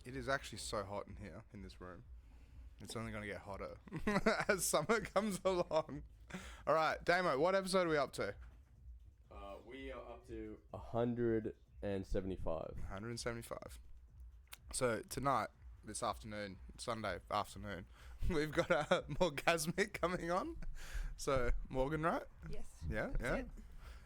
It is actually so hot in here, in this room. It's only going to get hotter as summer comes along. All right, Damo, what episode are we up to? We are up to 175. 175. So tonight, this afternoon, Sunday afternoon, we've got Morgazmik coming on. So, Morgan, right? Yes. Yeah, That's yeah. it.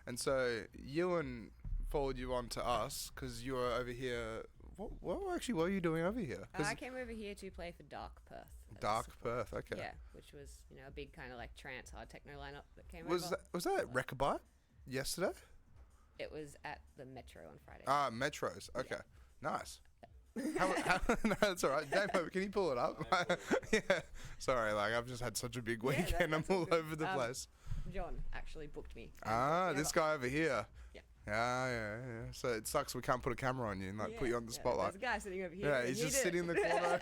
And so, Ewan forwarded you on to us because you were over here. What were you doing over here? I came over here to play for Dark Perth. Dark Perth, okay. Yeah, which was, a big kind of like trance, hard techno lineup that came Was over. that at Rekabite yesterday? It was at the Metro on Friday. Metros. Okay, nice. No, that's all right. Damo, can you pull it up? Yeah. Sorry, I've just had such a big weekend. I'm all over the place. John actually booked me. This guy over here. Yeah. Yeah. So it sucks we can't put a camera on you and put you on the spotlight. There's a guy sitting over here. Yeah, he's just sitting in the corner.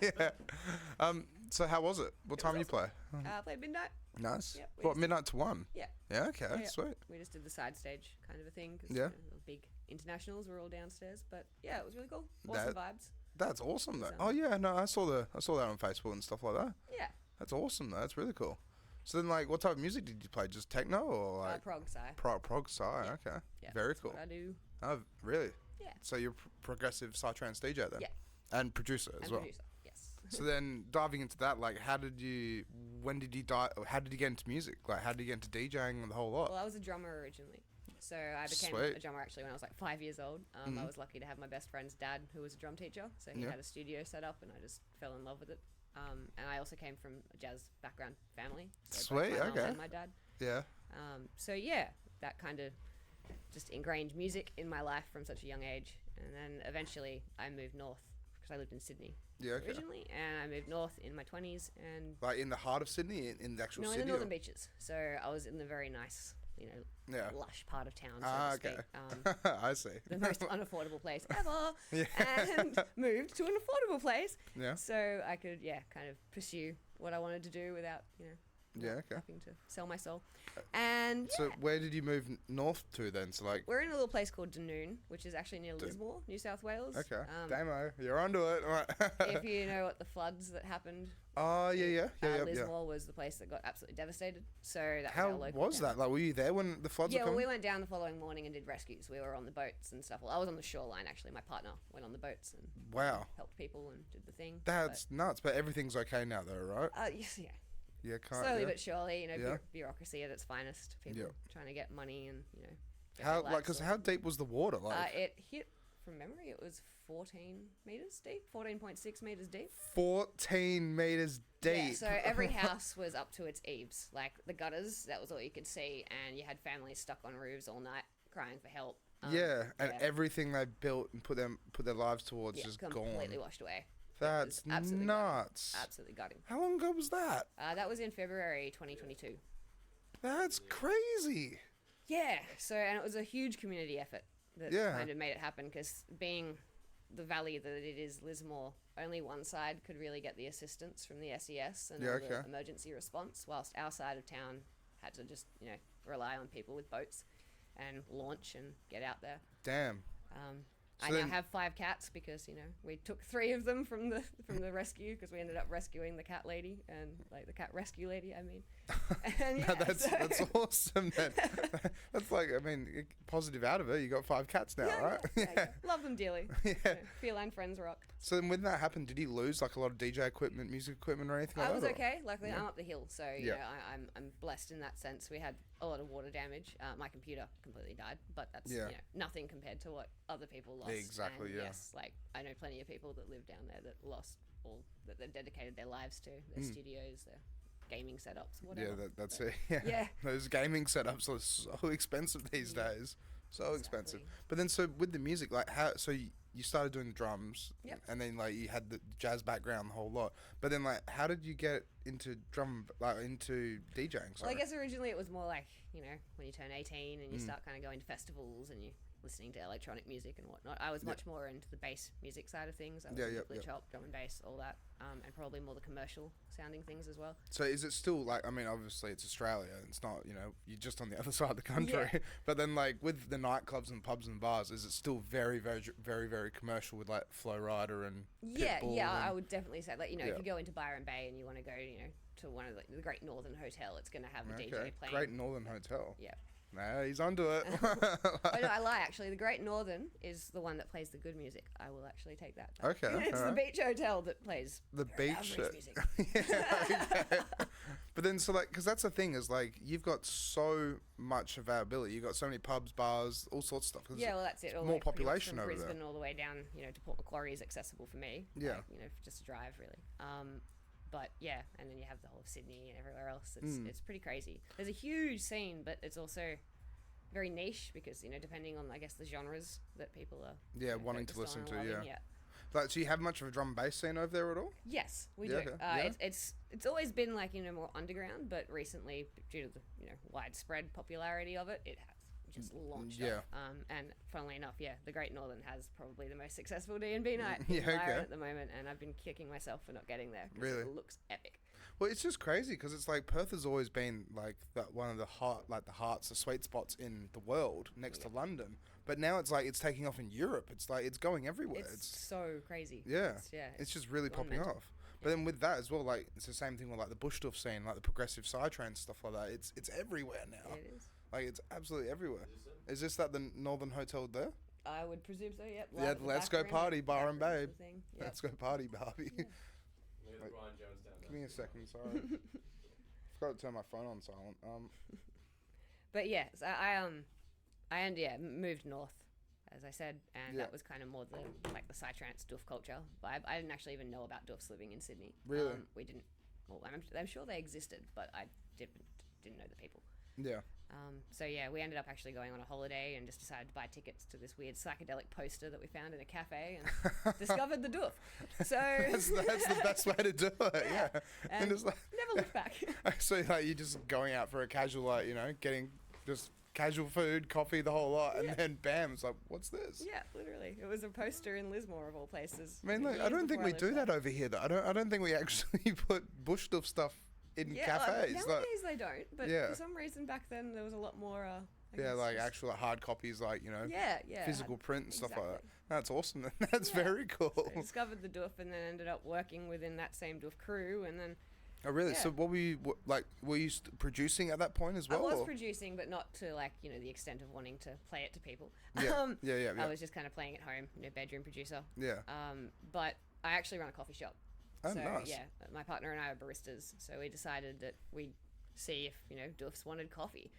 Yeah. So how was it? What time did you play? I played midnight. Nice. Yep, What, midnight to 1? Yeah. Yeah, okay, Yeah. sweet. We just did the side stage kind of a thing because Yeah. the big internationals were all downstairs. But yeah, it was really cool. Awesome vibes. That's awesome though. So- Oh yeah, no, I saw that on Facebook and stuff like that. Yeah. That's awesome though. That's really cool. So then what type of music did you play? Just techno or Prog Psy. prog psy? Yeah. Okay. Yeah, Very that's cool. What I do. Oh, really? Yeah. So you're progressive Psytrance DJ then? Yeah. And producer as And well. producer. Yes. So then diving into that, how did you get into music? How did you get into DJing and the whole lot? Well, I was a drummer originally. So I became Sweet. a drummer actually when I was 5 years old. I was lucky to have my best friend's dad who was a drum teacher. So he Yeah. had a studio set up and I just fell in love with it. And I also came from a jazz background family. So both Sweet, my mum okay. and my dad. Yeah. So yeah, that kind of just ingrained music in my life from such a young age. And then eventually I moved north because I lived in Sydney Yeah, okay. originally. And I moved north in my 20s and... In the heart of Sydney, in the actual No, city? in the northern beaches. So I was in the very nice, Yeah. lush part of town, so to Okay. speak. I see. The most unaffordable place ever. Yeah. And moved to an affordable place. Yeah. So I could, kind of pursue what I wanted to do without, Yeah, okay. having to sell my soul. And So where did you move north to then? So we're in a little place called Dunoon, which is actually near Lismore, New South Wales. Okay. Damo, you're onto it. All right. If you know what the floods that happened. Oh, yeah. Lismore was the place that got absolutely devastated. So that How was our local was town. that? Were you there when the floods were Yeah, well, coming? we went down the following morning and did rescues. We were on the boats and stuff. Well, I was on the shoreline, actually. My partner went on the boats and Wow. helped people and did the thing. That's nuts, but everything's okay now though, right? Yes, yeah. Yeah, Slowly but surely, Yeah. bureaucracy at its finest. People trying to get money and, get How their lives because sorted. how deep was the water? It hit, from memory, it was 14 meters deep, 14.6 meters deep. 14 meters deep. Yeah, so every house was up to its eaves. The gutters, that was all you could see, and you had families stuck on roofs all night crying for help. Everything they built and put their lives towards just completely gone. washed away. That's It was absolutely nuts. Gutting. Absolutely gutting. How long ago was that? That was in February 2022. That's crazy. Yeah, and it was a huge community effort that kind of made it happen because being the valley that it is, Lismore, only one side could really get the assistance from the SES and all the emergency response, whilst our side of town had to just, rely on people with boats and launch and get out there. Damn. I now have 5 cats because we took 3 of them from the rescue because we ended up rescuing the cat lady and the cat rescue lady. I mean, and that's awesome. Then that's positive out of it. You got 5 cats now, right? Yeah. Love them dearly. Yeah. Feline friends rock. So then when that happened, did he lose a lot of DJ equipment, music equipment, or anything like that? I was okay. Luckily, I'm up the hill, so Yeah. I'm blessed in that sense. We had a lot of water damage. My computer completely died, but that's nothing compared to what other people lost. Exactly. And yeah. Yes, I know plenty of people that live down there that lost all that they've dedicated their lives to, their studios, their gaming setups, whatever. Yeah, that's it. Yeah. Those gaming setups are so expensive these days. So expensive. But then, so with the music, how? So you started doing the drums, and then you had the jazz background, the whole lot. But then, how did you get into into DJing? Well, I guess originally it was more when you turn 18 and you start kind of going to festivals and you listening to electronic music and whatnot. I was much more into the bass music side of things. I was into glitch hop, drum and bass, all that, and probably more the commercial sounding things as well. So is it still like, I mean, obviously it's Australia. It's not, you know, you're just on the other side of the country. But then like with the nightclubs and pubs and bars, is it still very, very, very, very commercial with like Flow Rider and Pitbull? I would definitely say that, you know, if you go into Byron Bay and you want to go, you know, to one of the Great Northern Hotel, it's going to have a DJ playing. Great Northern Hotel. Yeah. Nah, he's onto it. Oh, no, I lie, actually. The Great Northern is the one that plays the good music. I will actually take that back. Okay. It's the beach hotel that plays the beach music. Okay. But then, so like, because that's the thing is like, you've got so much availability. You've got so many pubs, bars, all sorts of stuff. Yeah, well, that's it. More population over Brisbane there. All the way down, you know, to Port Macquarie is accessible for me. Yeah. Like, you know, just a drive, really. But yeah, and then you have the whole of Sydney and everywhere else. It's pretty crazy. There's a huge scene, but it's also very niche because, you know, depending on, I guess, the genres that people are wanting to listen to. Loving, Like, do you have much of a drum and bass scene over there at all? Yes, we do. Okay. It's always been like, you know, more underground, but recently, due to the, you know, widespread popularity of it, it has just launched up. And funnily enough, the Great Northern has probably the most successful D&B night in Byron at the moment, and I've been kicking myself for not getting there. Really? It looks epic. Well, it's just crazy because it's like Perth has always been like one of the the sweet spots in the world next to London. But now it's like it's taking off in Europe. It's like it's going everywhere. It's so crazy. Yeah. It's just really popping off. But then with that as well, like it's the same thing with like the bush stuff scene, like the progressive psytrance stuff like that. It's everywhere now. It is. Like it's absolutely everywhere. Is this that the Northern Hotel there? I would presume so. Yep. Yeah. Let's go party, Byron Bay. Yep. Let's go party, Barbie. Look at the Brian Jones down there. Give me a second, sorry. Forgot to turn my phone on silent. But yeah, so I moved north, as I said, and that was kind of more the Psytrance doof culture vibe. I didn't actually even know about doofs living in Sydney. Really? We didn't. Well, I'm sure they existed, but I didn't know the people. Yeah. So yeah, we ended up actually going on a holiday and just decided to buy tickets to this weird psychedelic poster that we found in a cafe and discovered the doof. So that's the best way to do it. Yeah. And it's like, never looked back. So like you're just going out for a casual, like, you know, getting just casual food, coffee, the whole lot, and then bam, it's like, what's this? Yeah, literally. It was a poster in Lismore of all places. I mean, like, I don't think we do that over here though. I don't think we actually put bush stuff in cafes. Nowadays they don't, but for some reason back then there was a lot more. Like actual hard copies, like, you know, physical print and stuff like that. That's awesome. That's very cool. So I discovered the doof and then ended up working within that same doof crew, and then. Oh really? So what were you Were you producing at that point as well? I was producing, but not to like, you know, the extent of wanting to play it to people. Yeah. I was just kind of playing at home, you know, bedroom producer. Yeah. But I actually run a coffee shop. Oh, so, nice. Yeah, my partner and I are baristas, so we decided that we'd see if, you know, doofs wanted coffee.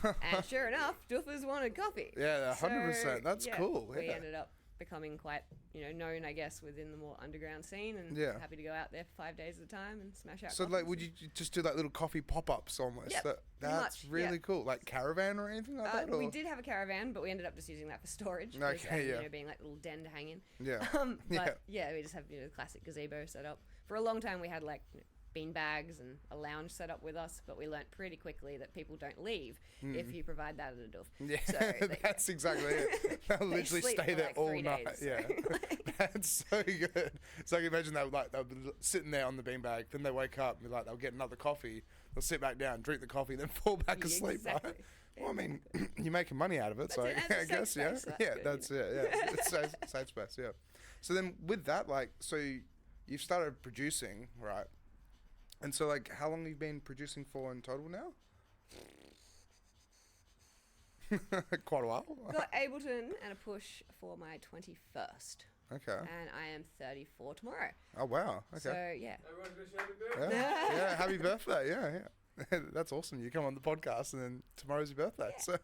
And sure enough, doofers wanted coffee. Yeah, 100%. That's cool. Yeah. We ended up becoming quite, you know, known, I guess, within the more underground scene, and happy to go out there for 5 days at a time and smash out. So, like, would you just do like little coffee pop-ups almost? Yep, that's really cool. Like caravan or anything like that? Or? We did have a caravan, but we ended up just using that for storage. Okay, You know, being like a little den to hang in. Yeah. But we just have, you know, the classic gazebo set up. For a long time, we had like, you know, bean bags and a lounge set up with us, but we learnt pretty quickly that people don't leave if you provide that at a doof. Yeah, so that's exactly it. They'll literally stay there like all night. Days, yeah, that's so good. So I can imagine they'll be sitting there on the beanbag, then they wake up and be like, they'll get another coffee, they'll sit back down, drink the coffee, then fall back asleep. Exactly. Right? Well, I mean, you're making money out of it, so I guess space, that's good, it. Yeah, it's safe space. Yeah. So then with that, like, so you've started producing, right? And so, like, how long have you been producing for in total now? Quite a while. Got Ableton and a push for my 21st. Okay. And I am 34 tomorrow. Oh, wow. Okay. So, yeah. Everyone's wishing happy birthday. Yeah, happy birthday. Yeah. That's awesome. You come on the podcast and then tomorrow's your birthday. Yeah. So,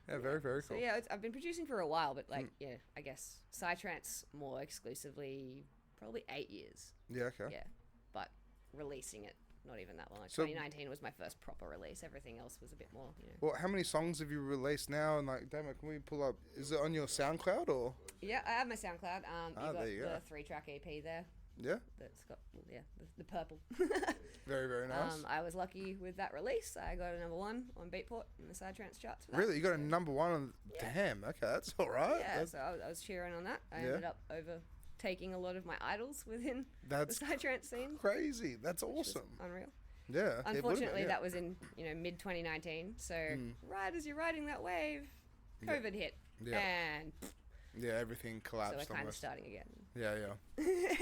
yeah, very, very cool. So, yeah, I've been producing for a while, but, like, I guess Psytrance more exclusively, probably 8 years. Yeah, okay. Yeah. But releasing it, not even that long. So 2019 was my first proper release. Everything else was a bit more, you know. Well, how many songs have you released now? And like, damn it, can we pull up? Is it on your SoundCloud or? Yeah, I have my SoundCloud. There you go. The 3-track EP there. Yeah. That's got the purple. Very, very nice. I was lucky with that release. I got a number 1 on Beatport in the Psytrance charts. For that. Really, you got a number 1 on? Damn. Okay, that's all right. Yeah, so I was cheering on that. I ended up overtaking a lot of my idols within the Psytrance scene. Crazy. That's awesome. Unreal. Yeah. Unfortunately, that was in mid 2019. So right as you're riding that wave, COVID hit, and everything collapsed. So we're kind of starting again. Yeah.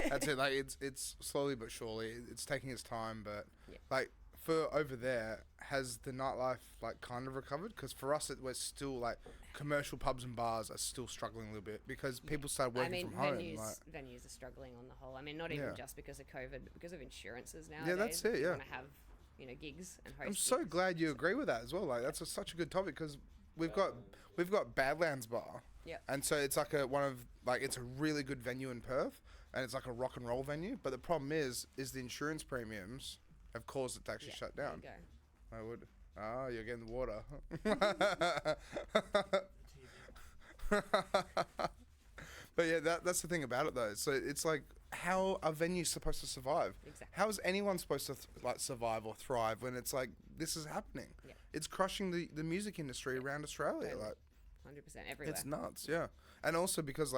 That's it. Like it's slowly but surely. It's taking its time, but like for over there, has the nightlife like kind of recovered? Because for us, we're still like commercial pubs and bars are still struggling a little bit because people started working from home. Venues are struggling on the whole. I mean, not even just because of COVID, but because of insurances now. Yeah, that's it. Yeah. Want to have gigs and host. I'm so glad you agree with that as well. Like that's such a good topic because we've got Badlands Bar. Yeah. And so it's like it's a really good venue in Perth, and it's like a rock and roll venue. But the problem is the insurance premiums have caused it to actually shut down. There you go. I would. Ah, you're getting the water. But yeah, that's the thing about it though. So it's like, how are venues supposed to survive? Exactly. How is anyone supposed to survive or thrive when it's like this is happening? Yeah. It's crushing the music industry around Australia. Totally. Like 100% everywhere. it's nuts, yeah. And also because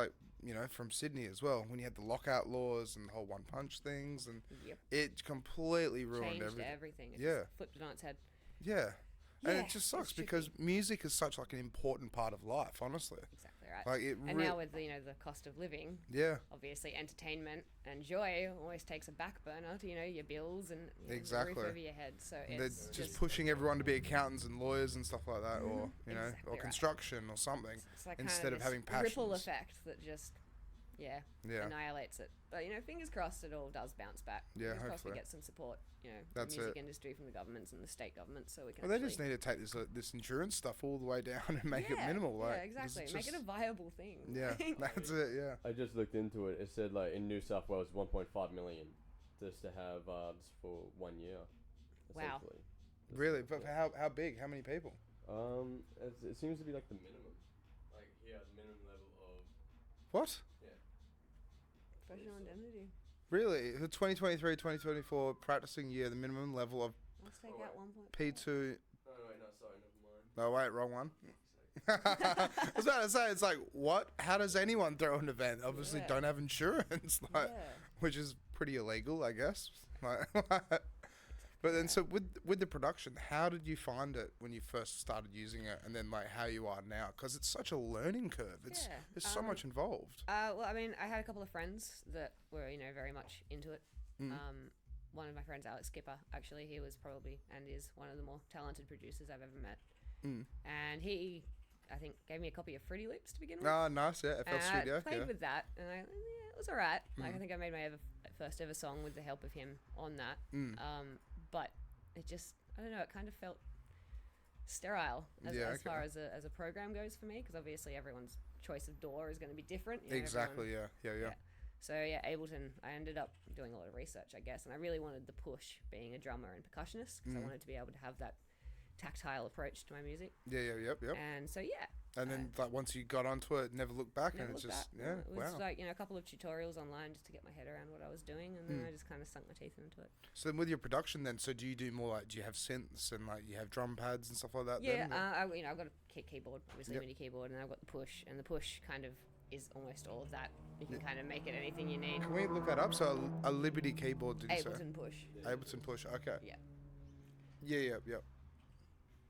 from Sydney as well, when you had the lockout laws and the whole one punch things, and it completely ruined Changed everything. It just flipped it on its head. Yeah. And it just sucks it's because music is such like an important part of life, honestly. Exactly right. Like now with the cost of living, obviously entertainment and joy always takes a back burner to your bills and the roof over your head. So they're just pushing everyone to be accountants and lawyers and stuff like that, or or construction or something, it's like instead of having passions. Ripple effect that just annihilates it. But fingers crossed it all does bounce back. Yeah, fingers crossed hopefully we get some support. That's the music it. industry from the governments and the state governments, so we can. Well, they just need to take this insurance stuff all the way down and make it minimal. Like, exactly. Make it a viable thing. Yeah, that's it. Yeah. I just looked into it. It said like in New South Wales, 1.5 million just to have just for 1 year. Wow. Really? But how big? How many people? It seems to be like the minimum. Like the minimum level of. What? Professional indemnity. Really? The 2023-2024 practicing year, the minimum level of Let's take out 1.5. P2. No, wait, no, sorry, never mind. Oh, wait, wrong one. I was about to say, it's like, what? How does anyone throw an event? Obviously, don't have insurance, which is pretty illegal, I guess. But then, so with the production, how did you find it when you first started using it, and then like how you are now? Because it's such a learning curve. There's so much involved. Well, I mean, I had a couple of friends that were very much into it. One of my friends, Alex Skipper, actually, he was probably and is one of the more talented producers I've ever met. And he, I think, gave me a copy of Fruity Loops to begin with. Oh, nice, yeah, FL Studio. I played with that, and it was all right. Like I think I made my first ever song with the help of him on that. But it just, I don't know, it kind of felt sterile as far as a program goes for me, because obviously everyone's choice of DAW is going to be different. Exactly, yeah. So Ableton, I ended up doing a lot of research, I guess, and I really wanted the push being a drummer and percussionist, because I wanted to be able to have that tactile approach to my music. Yep. And so and then like once you got onto it, never looked back, and it's just it was like a couple of tutorials online just to get my head around what I was doing, and then I just kind of sunk my teeth into it. So then with your production then, so do you do more like, do you have synths and like you have drum pads and stuff like that? Yeah, I've got a keyboard, obviously MIDI keyboard, and I've got the push, and the push kind of is almost all of that. You can kind of make it anything you need. Can we look that up? So a Liberty keyboard, did you say? Ableton push. Ableton push, okay. Yeah. Yeah.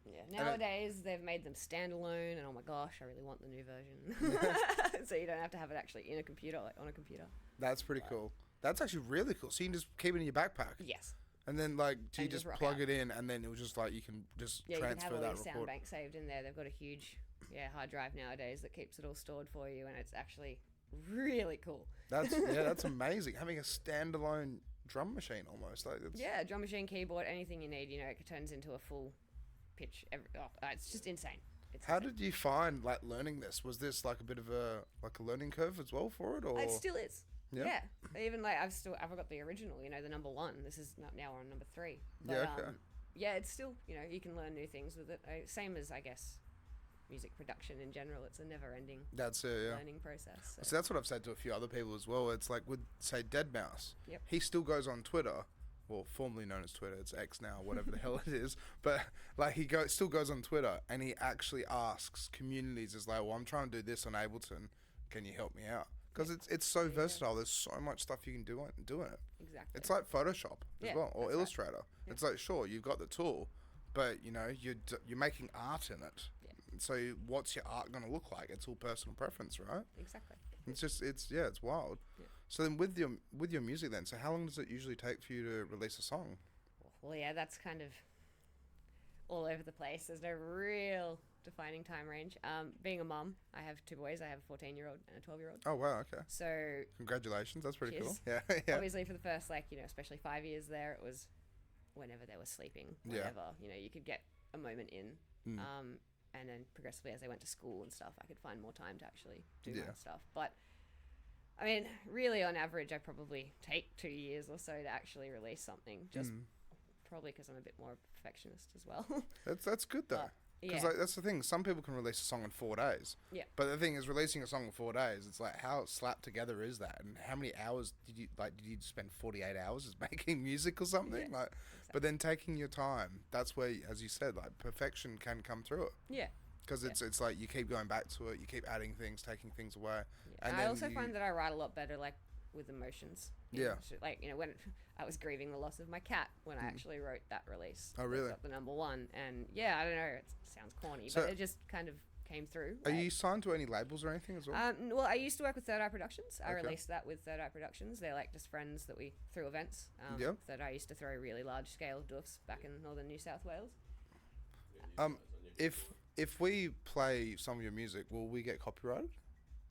Yeah, nowadays they've made them standalone, and oh my gosh, I really want the new version. So you don't have to have it actually in a computer, like on a computer. That's pretty cool. That's actually really cool. So you can just keep it in your backpack. Yes. And then like, do you just plug it in, and then it was just like you can just transfer that record? Yeah, you can have all your sound bank saved in there. They've got a huge hard drive nowadays that keeps it all stored for you, and it's actually really cool. That's amazing. Having a standalone drum machine almost like that's drum machine, keyboard, anything you need. It turns into a full pitch. It's just insane. How did you find like learning this? Was this like a bit of a learning curve as well for it, or it still is? Yeah. Even like I've got the original. The number 1. This is now on number 3. But, it's still you can learn new things with it. Same as I guess music production in general. It's a never-ending learning process. So that's what I've said to a few other people as well. It's like with, say, Deadmau5. Yep. He still goes on Twitter, well, formerly known as Twitter. It's X now, whatever the hell it is. But like still goes on Twitter, and he actually asks communities, is like, well, I'm trying to do this on Ableton. Can you help me out? Because it's so versatile. There's so much stuff you can do in it. Exactly. It's like Photoshop as well, or Illustrator. Right. Yeah. It's like, sure, you've got the tool, but you know you're making art in it. Yeah. So what's your art going to look like? It's all personal preference, right? Exactly. It's wild. Yeah. So then with your music then, so how long does it usually take for you to release a song? Well, yeah, that's kind of all over the place. There's no real defining time range. Being a mum, I have 2 boys. I have a 14-year-old and a 12-year-old. Oh wow, okay. So congratulations, that's pretty cheers. cool. Yeah. Obviously for the first especially 5 years there, it was whenever they were sleeping, whenever, you could get a moment in. And then progressively as they went to school and stuff, I could find more time to actually do my stuff. But I mean, really on average, I probably take 2 years or so to actually release something, just probably because I'm a bit more perfectionist as well. That's good though. Because that's the thing. Some people can release a song in 4 days. Yeah. But the thing is, releasing a song in 4 days, it's like, how slapped together is that? And how many hours did you spend 48 hours just making music or something? Yeah, exactly. But then taking your time, that's where, as you said, like perfection can come through it. Yeah. Because it's like you keep going back to it, you keep adding things, taking things away. Yeah. And I also find that I write a lot better, like with emotions. Yeah. When I was grieving the loss of my cat when I actually wrote that release. Oh, really? Got the #1, and I don't know, it sounds corny, but it just kind of came through. Are you signed to any labels or anything as well? Well, I used to work with Third Eye Productions. I released that with Third Eye Productions. They're like just friends that we threw events. Third Eye used to throw really large scale doofs back in northern New South Wales. If we play some of your music, will we get copyrighted?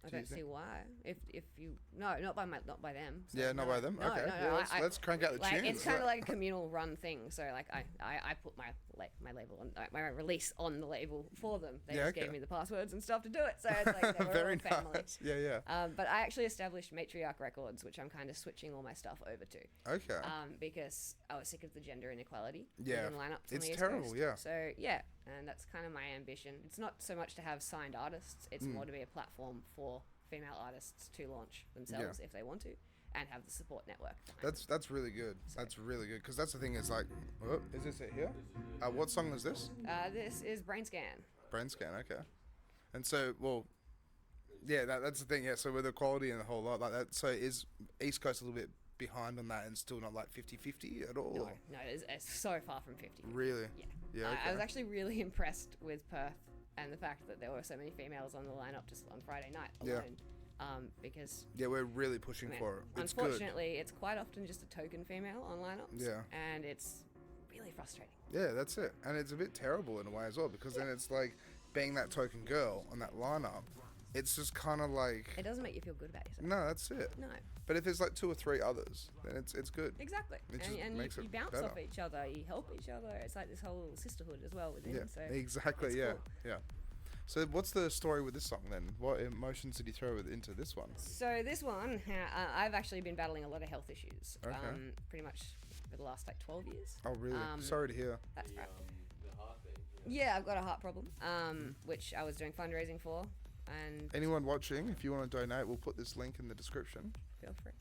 I don't see why. If you not by them. So yeah, not by them. No, okay. No, let's crank out the tunes. It's kind of like a communal run thing. So like I put my label on my release on the label for them. They just gave me the passwords and stuff to do it. So it's like they were very all family. Nice. Yeah. But I actually established Matriarch Records, which I'm kind of switching all my stuff over to. Okay. Because I was sick of the gender inequality. Yeah. In lineups It's on the terrible. East Coast. Yeah. So yeah, and that's kind of my ambition. It's not so much to have signed artists. It's more to be a platform for female artists to launch themselves if they want to, and have the support network. That's really good. That's really good, because that's the thing is like, is this it here? What song is this? This is Brain Scan. Brain Scan, okay. And so, well, yeah, that's the thing. Yeah, so with the quality and the whole lot like that, so is East Coast a little bit behind on that and still not like 50-50 at all? No, it's so far from 50. Really? Yeah. Okay. I was actually really impressed with Perth and the fact that there were so many females on the lineup just on Friday night alone. Because we're really pushing for it. It's unfortunately, it's quite often just a token female on lineups. Yeah. And it's really frustrating. Yeah, that's it. And it's a bit terrible in a way as well, because then it's like being that token girl on that lineup. It's just kind of like, it doesn't make you feel good about yourself. No, that's it. No. But if there's like 2 or 3 others, then it's good. Exactly. And makes you bounce off each other, you help each other. It's like this whole sisterhood as well within. Yeah, so exactly. Yeah, cool. Yeah. So what's the story with this song then? What emotions did you throw into this one? So this one, I've actually been battling a lot of health issues. Okay. Pretty much for the last 12 years. Oh really? Sorry to hear. That's right. The heart thing. Yeah, I've got a heart problem, which I was doing fundraising for. And anyone watching, if you want to donate, we'll put this link in the description. Feel free.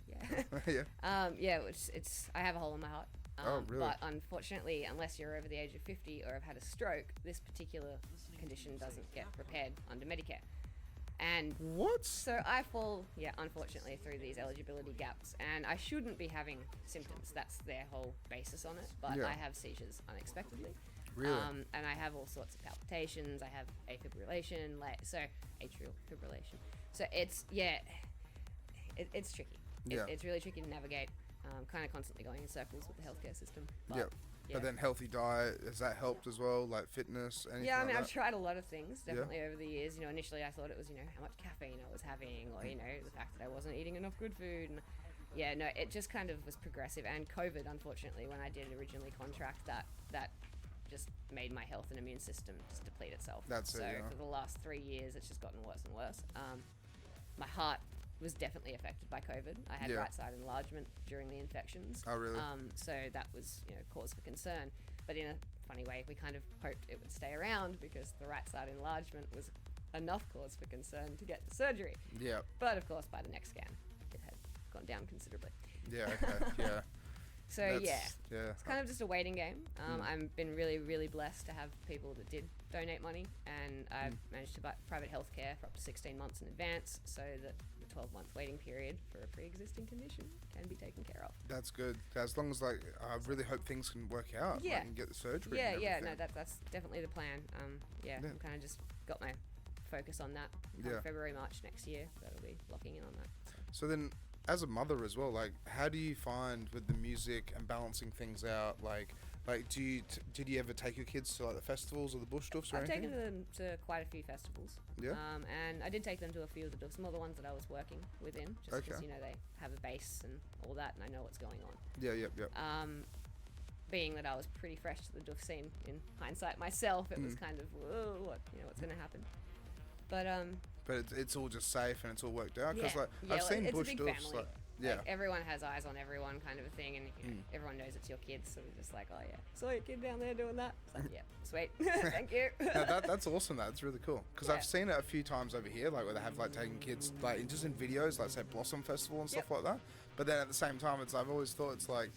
Yeah. I have a hole in my heart. Oh, really? But unfortunately, unless you're over the age of 50 or have had a stroke, this particular condition doesn't get repaired under Medicare. And what? So I fall, unfortunately, through these eligibility gaps, and I shouldn't be having symptoms. That's their whole basis on it. But I have seizures unexpectedly. Really? And I have all sorts of palpitations. I have atrial fibrillation. So it's it's tricky. It's really tricky to navigate. Kind of constantly going in circles with the healthcare system. But then healthy diet, has that helped as well? Like fitness, anything Yeah, I mean, like I've tried a lot of things, definitely over the years. Initially I thought it was, how much caffeine I was having, or, the fact that I wasn't eating enough good food. And it just kind of was progressive. And COVID, unfortunately, when I did originally contract that just made my health and immune system just deplete itself. That's it. So for the last 3 years, it's just gotten worse and worse. My heart was definitely affected by COVID. I had right side enlargement during the infections. Oh, really? So that was, cause for concern. But in a funny way, we kind of hoped it would stay around because the right side enlargement was enough cause for concern to get the surgery. Yeah. But of course, by the next scan, it had gone down considerably. Yeah. Okay. Yeah. So it's kind of just a waiting game. I've been really, really blessed to have people that did donate money, and I've managed to buy private healthcare for up to 16 months in advance, so that the 12-month waiting period for a pre-existing condition can be taken care of. That's good. As long as I really hope things can work out. Yeah. And get the surgery. Yeah. No, that's definitely the plan. I'm kind of just got my focus on that. February, March next year, that'll be locking in on that. So then, as a mother as well, like, how do you find with the music and balancing things out, like did you ever take your kids to like the festivals or the bush stuffs or I've anything? taken them to quite a few festivals. Yeah. And I did take them to a few of the duffs, more the ones that I was working within, just because they have a base and all that, and I know what's going on. Yeah. Being that I was pretty fresh to the duff scene in hindsight myself, it was kind of whoa, what's going to happen? But it's all just safe and it's all worked out because I've seen bush it's a big duffs. family. Like, everyone has eyes on everyone, kind of a thing, and everyone knows it's your kids, so they're just like, oh yeah, saw your kid down there doing that. It's like, yeah, sweet, thank you. No, that's awesome. That's really cool because I've seen it a few times over here, like where they have like taking kids like just in videos, like say Blossom Festival and stuff like that. But then at the same time, I've always thought it's like.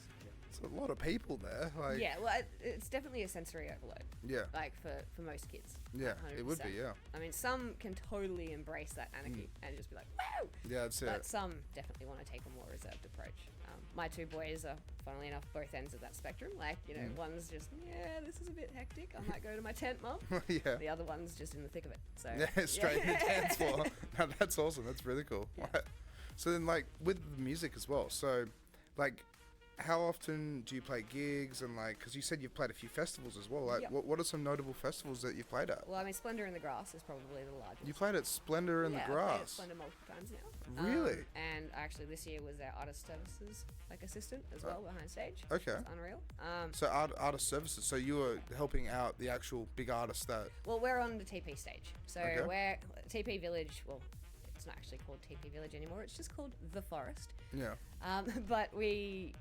It's a lot of people there. Like, it's definitely a sensory overload. Yeah. Like for most kids. Yeah, 100%. it would be, yeah. I mean, some can totally embrace that anarchy and just be like, wow! Yeah, that's it. But some definitely want to take a more reserved approach. My two boys are, funnily enough, both ends of that spectrum. Like, one's just, this is a bit hectic. I might go to my tent, Mum. Yeah. The other one's just in the thick of it. So yeah, straight in the dance floor. No, that's awesome. That's really cool. Yeah. So then, like, with the music as well. So, like, how often do you play gigs and like? Because you said you've played a few festivals as well. Like, what are some notable festivals that you've played at? Well, I mean, Splendour in the Grass is probably the largest. You played at Splendour in the I've Grass. played at Splendour multiple times now. Really? And actually, this year was their artist services assistant as well behind stage. Okay. It's unreal. So artist services. So you were helping out the actual big artists that. Well, we're on the TP stage. So we're TP Village. Well, it's not actually called TP Village anymore. It's just called The Forest. Yeah. But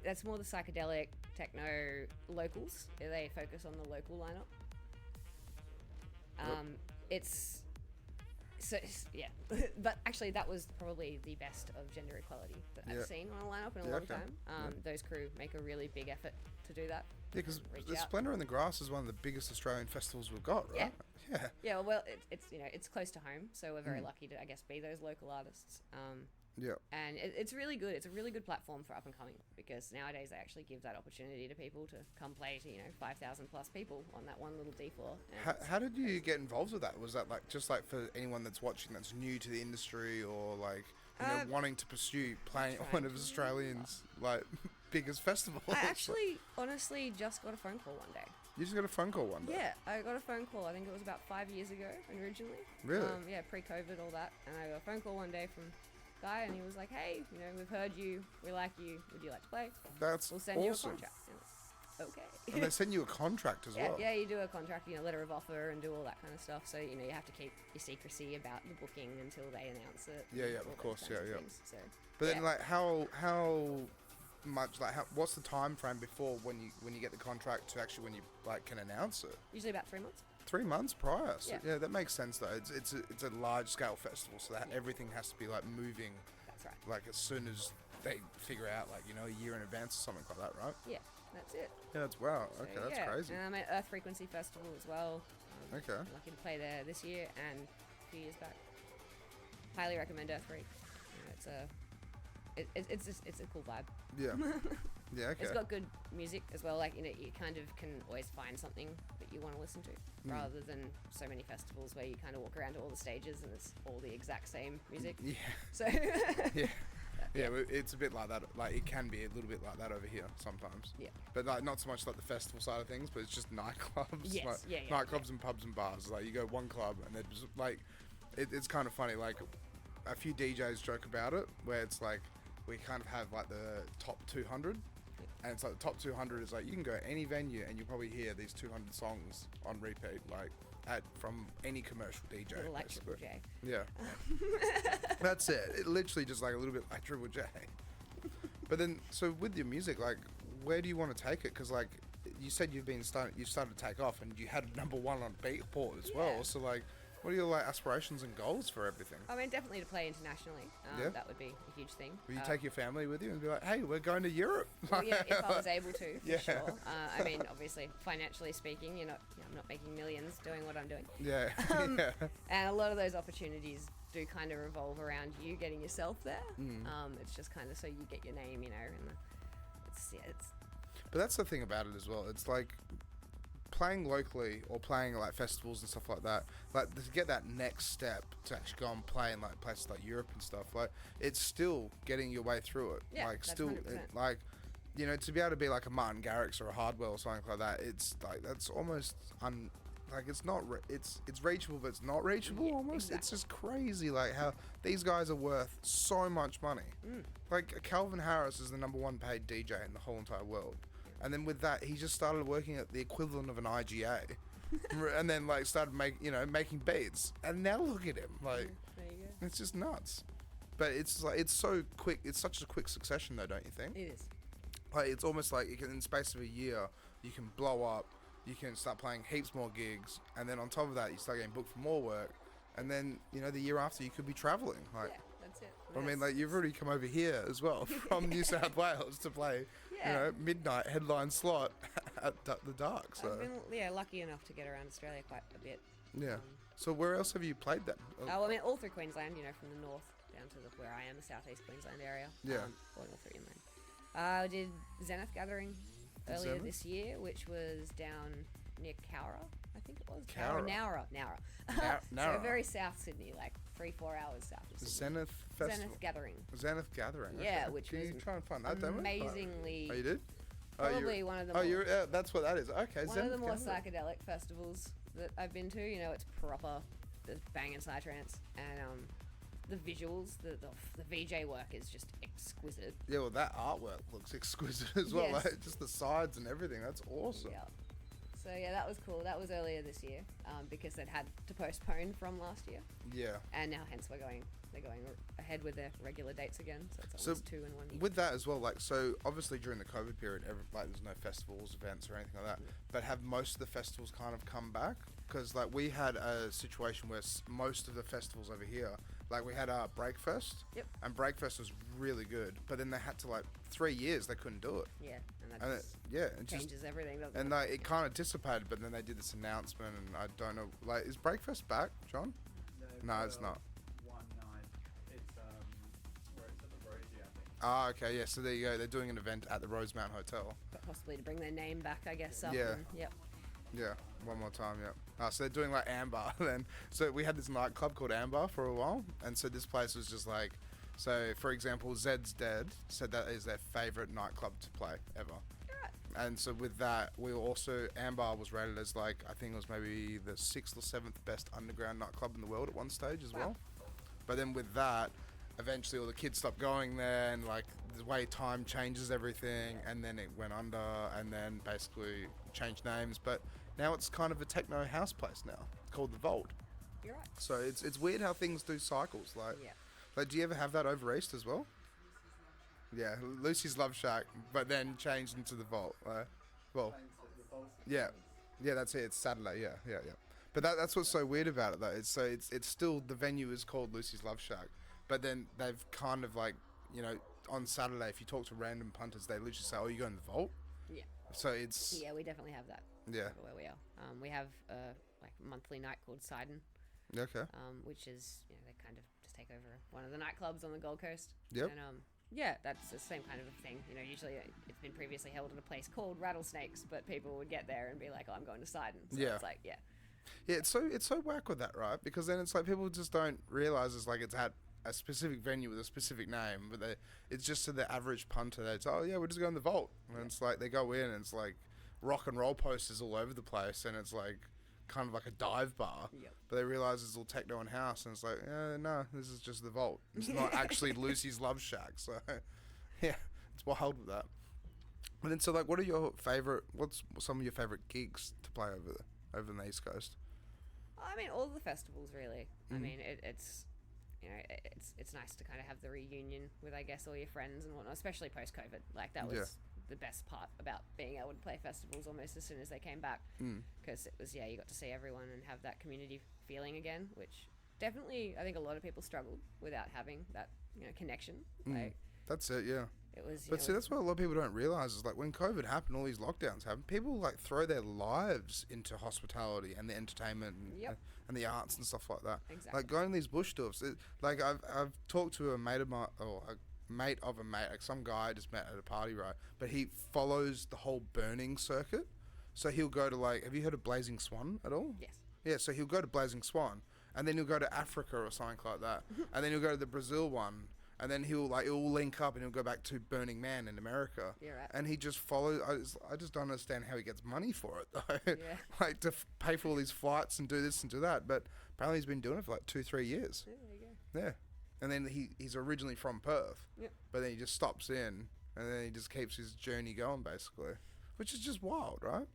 that's more the psychedelic techno locals. They focus on the local lineup. But actually that was probably the best of gender equality that I've seen on a lineup in a long time. Those crew make a really big effort to do that. Yeah, because the Splendour in the Grass is one of the biggest Australian festivals we've got, right? Yeah. Well, it's close to home, so we're very lucky to, I guess, be those local artists. And it's really good. It's a really good platform for up and coming because nowadays they actually give that opportunity to people to come play to 5,000 plus people on that one little D floor. How did you get involved with that? Was that like just like for anyone that's watching that's new to the industry or like wanting to pursue playing at one of Australians like biggest festivals? I actually honestly just got a phone call one day. You just got a phone call one day? Yeah, I got a phone call. I think it was about 5 years ago originally. Really? Pre-COVID, all that. And I got a phone call one day from a guy, and he was like, "Hey, we've heard you. We like you. Would you like to play? We'll send you a contract." Okay. And they send you a contract as well? Yeah, you do a contract, letter of offer, and do all that kind of stuff. So you have to keep your secrecy about the booking until they announce it. Yeah, of course, yeah. So, but then, like, how much, like, what's the time frame before when you get the contract to actually when you like can announce it? Usually about 3 months. 3 months prior. So, yeah, that makes sense though. It's a large scale festival, so that everything has to be like moving. That's right. Like as soon as they figure out, like a year in advance or something like that, right? Yeah, that's it. Yeah, that's wow. So, okay, that's crazy. And I'm at Earth Frequency Festival as well. Okay. I'm lucky to play there this year and a few years back. Highly recommend Earth Freak. It's a cool vibe. Yeah. Yeah, okay. It's got good music as well. Like, you kind of can always find something that you want to listen to rather than so many festivals where you kind of walk around to all the stages and it's all the exact same music. Yeah. So. Yeah, it's a bit like that. Like, it can be a little bit like that over here sometimes. Yeah. But like, not so much like the festival side of things, but it's just nightclubs. Yes, like, nightclubs and pubs and bars. Like, you go one club and they're just like, it's kind of funny. Like, a few DJs joke about it where it's like, we kind of have like the top 200. And it's like the top 200 is like, you can go any venue and you'll probably hear these 200 songs on repeat. Like, from any commercial DJ. A little like Triple J. Yeah. That's it. It literally just like a little bit like Triple J. But then, so with your music, like, where do you want to take it? Because like you said, you've started to take off, and you had #1 on Beatport as well. So like, what are your like aspirations and goals for everything? I mean, definitely to play internationally. That would be a huge thing. Will you take your family with you and be like, hey, we're going to Europe? Well, yeah, if I was able to, for sure. I mean, obviously, financially speaking, I'm not making millions doing what I'm doing. Yeah. And a lot of those opportunities do kind of revolve around you getting yourself there. It's just kind of so you get your name, and it's. But that's the thing about it as well. It's like playing locally or playing like festivals and stuff like that, like to get that next step to actually go and play in like places like Europe and stuff, like it's still getting your way through it. Yeah, like that's still 100%. to be able to be like a Martin Garrix or a Hardwell or something like that, it's like that's almost it's not it's reachable, but it's not reachable. Almost. Exactly. It's just crazy like how these guys are worth so much money. Like Calvin Harris is the #1 paid DJ in the whole entire world. And then with that, he just started working at the equivalent of an IGA, and then like started making beats. And now look at him, like there you go. It's just nuts. But it's like it's so quick. It's such a quick succession, though, don't you think? It is. Like it's almost like in the space of a year, you can blow up. You can start playing heaps more gigs, and then on top of that, you start getting booked for more work. And then the year after, you could be traveling. Like, yeah, that's it. I mean, like you've already come over here as well from New South Wales to play. Midnight headline slot at the Dark. So I've been lucky enough to get around Australia quite a bit. Yeah. So where else have you played then? I mean, all through Queensland. From the north down to where I am, the southeast Queensland area. Yeah. All through inland. I did Zenith Gathering earlier this year, which was down near Cowra, I think it was. Nowra. So very south Sydney, like 3-4 hours south of Sydney. Zenith Festival. Zenith Gathering. Yeah, which Can was you try and find that demo? amazingly. Oh, you did? Probably one of the. That's what that is. Okay, one Zenith of the more Gathering. psychedelic festivals that I've been to. It's proper, the banging Psytrance, and the visuals, the VJ work is just exquisite. Yeah, well, that artwork looks exquisite as well. Yes. Like, just the sides and everything. That's awesome. Yeah. So yeah, that was cool. That was earlier this year, because they'd had to postpone from last year. Yeah. And now, hence, they're going ahead with their regular dates again. So it's almost 2 in 1 year. With that as well, like, so obviously during the COVID period, there's no festivals, events, or anything like that. But have most of the festivals kind of come back? Because like we had a situation where most of the festivals over here, like we had Breakfest. Yep. And Breakfest was really good, but then they had to 3 years they couldn't do it. Yeah, and it changes everything, doesn't and it? it kind of dissipated, but then they did this announcement, and I don't know. Like, is Breakfast back, John? No, it's not. One night. It's where it's at the Rosie, I think. Ah, okay, yeah. So there you go. They're doing an event at the Rosemount Hotel. But possibly to bring their name back, I guess. Yeah. Yep. Yeah, one more time, yeah. So they're doing like Amber then. So we had this nightclub called Amber for a while, and so this place was just like, so for example, Zed's Dead said that is their favourite nightclub to play ever. Right. And so with that, we also, Amber was rated as like, I think it was maybe the 6th or 7th best underground nightclub in the world at one stage as well. But then with that, eventually all the kids stopped going there, and like the way time changes everything, and then it went under, and then basically changed names. But now it's kind of a techno house place now called The Vault. You're right. So it's weird how things do cycles. Like, do you ever have that over East as well? Yeah, Lucy's Love Shack, but then changed into The Vault. Yeah, that's it. It's Saturday. Yeah. But that's what's so weird about it, though. It's still, the venue is called Lucy's Love Shack, but then they've kind of like, on Saturday, if you talk to random punters, they literally say, "Oh, you go in The Vault?" Yeah. So it's. Yeah, we definitely have that. Yeah. Where we are, we have a monthly night called Sidon. Okay. Which is they kind of just take over one of the nightclubs on the Gold Coast. Yep. And that's the same kind of a thing. Usually it's been previously held at a place called Rattlesnakes, but people would get there and be like, "Oh, I'm going to Sidon." So it's like, yeah. Yeah, it's so whack with that, right? Because then it's like people just don't realize it's like it's at a specific venue with a specific name, but it's just to the average punter. It's, "Oh yeah, we're just going to The Vault," and it's like they go in and it's like rock and roll posters all over the place, and it's like kind of like a dive bar. Yep. But they realize it's all techno and house, and it's like, no, this is just The Vault. It's not actually Lucy's Love Shack. So yeah, it's wild with that. And then so like, what's some of your favorite gigs to play over on the East Coast? I mean, all the festivals really. I mean, it's it's nice to kind of have the reunion with, I guess, all your friends and whatnot, especially post COVID. Like that was the best part about being able to play festivals almost as soon as they came back, because it was you got to see everyone and have that community feeling again, which definitely I think a lot of people struggled without having that connection. Like that's it, yeah. It was, but see, that's what a lot of people don't realize is like when COVID happened, all these lockdowns happened, people like throw their lives into hospitality and the entertainment and the arts and stuff like that. Exactly. Like going to these bush tours, like I've talked to a mate of my, or a mate of a mate, like some guy I just met at a party, right? But he follows the whole burning circuit. So he'll go to like, have you heard of Blazing Swan at all? Yes. Yeah, so he'll go to Blazing Swan and then he'll go to Africa or something like that. And then he'll go to the Brazil one. And then he'll all link up and he'll go back to Burning Man in America. Yeah, right. And he just follows. I just don't understand how he gets money for it though. Yeah. Like to pay for all these flights and do this and do that. But apparently he's been doing it for like 2-3 years. Yeah, there you go. Yeah. And then he's originally from Perth. Yep. But then he just stops in and then he just keeps his journey going basically, which is just wild, right?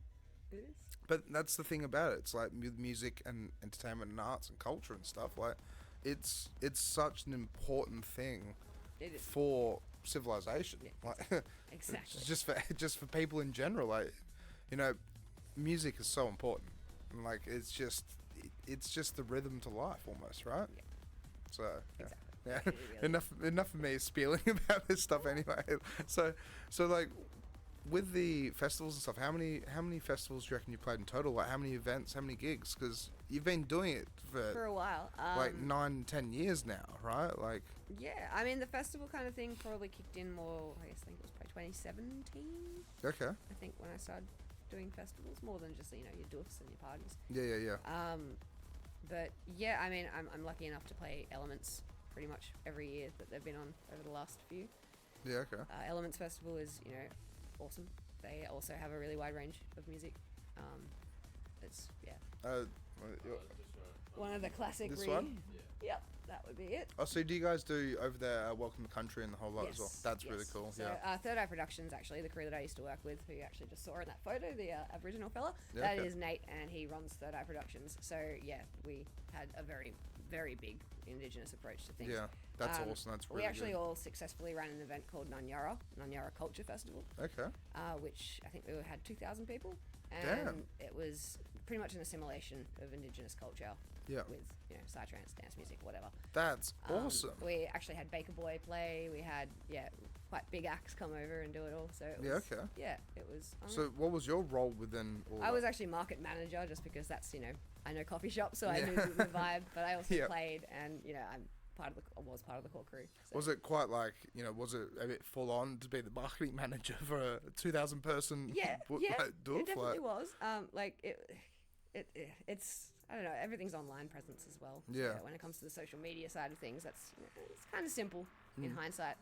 It is. But that's the thing about it. It's like music and entertainment and arts and culture and stuff like. It's such an important thing for civilization. Yeah, like exactly. just for people in general. Like, music is so important. And like it's just the rhythm to life almost, right? Yeah. So Exactly. yeah. Really. enough of me spieling about this stuff anyway. So like with the festivals and stuff, how many festivals do you reckon you played in total? Like how many events, how many gigs? Because you've been doing it for a while, like 9-10 years now, right? Like yeah, I mean the festival kind of thing probably kicked in more. I guess I think it was probably 2017. okay, I think when I started doing festivals, more than just your doofs and your parties. yeah. But yeah, I mean I'm lucky enough to play Elements pretty much every year that they've been on over the last few. Yeah, okay. Elements Festival is awesome. They also have a really wide range of music. It's one of the classic. This one? Yep, that would be it. Oh, so do you guys do over there Welcome to Country and the whole lot as well? That's really cool. So, Third Eye Productions, actually, the crew that I used to work with, who you actually just saw in that photo, the Aboriginal fella, that is Nate, and he runs Third Eye Productions. So, yeah, we had a very, very big Indigenous approach to things. Yeah, that's awesome. That's really We actually good. all successfully ran an event called Nanyara Culture Festival. Okay. Which I think we had 2,000 people. And Damn. it was pretty much an assimilation of Indigenous culture. Yeah. With psytrance, dance music, whatever. That's awesome. We actually had Baker Boy play. We had quite big acts come over and do it all. So it was, okay. Yeah, it was. So what was your role within all I that? was actually market manager, just because that's I know coffee shops, so I knew the vibe. But I also played, and I'm was part of the core crew. So. Was it quite like was it a bit full on to be the marketing manager for a 2,000 person? It definitely was. It's I don't know, everything's online presence as well. Yeah. So when it comes to the social media side of things, it's kind of simple in hindsight.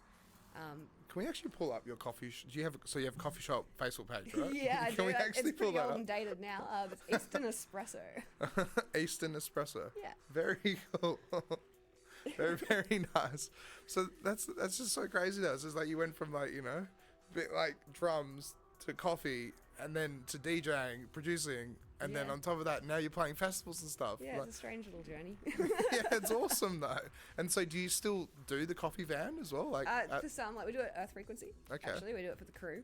Can we actually pull up your coffee? Do you have a coffee shop Facebook page, right? Yeah, I do. Can we actually it's pull pretty that old up? and dated now. It's Eastern Espresso. Eastern Espresso. Yeah. Very cool. Very, very nice. So that's just so crazy though. It's just like you went from like, a bit like drums to coffee and then to DJing, producing, and then on top of that, now you're playing festivals and stuff. Yeah, it's a strange little journey. Yeah, it's awesome though. And so do you still do the coffee van as well? Like for some, like we do it Earth Frequency. Okay. Actually, we do it for the crew.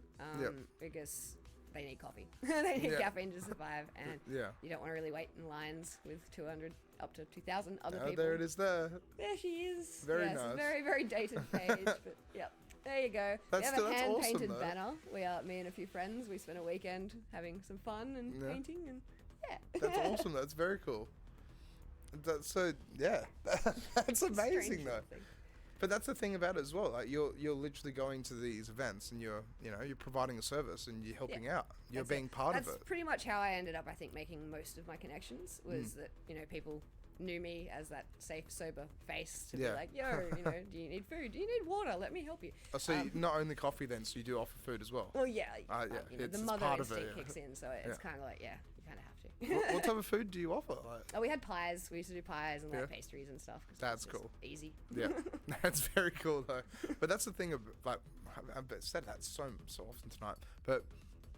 Because they need coffee. They need caffeine to survive, and you don't want to really wait in lines with 200 up to 2,000 other people. There it is there. There she is. Very nice. It's a very, very dated page, but there you go. We have a hand-painted banner. We are, me and a few friends, we spent a weekend having some fun and painting, and That's awesome. That's very cool. That's that's amazing though. But that's the thing about it as well. Like you're literally going to these events and you're providing a service and you're helping out. You're being part of it. That's pretty much how I ended up, I think, making most of my connections was that, people knew me as that safe, sober face to be like, yo, do you need food? Do you need water? Let me help you. Oh, so not only coffee then, so you do offer food as well? Well, yeah. It's the mother part of instinct it, kicks in, so it's kind of like, you kind of have to. What type of food do you offer? We had pies. We used to do pies and pastries and stuff. That's cool. Easy. Yeah, that's very cool though. But that's the thing about, I've said that so often tonight, but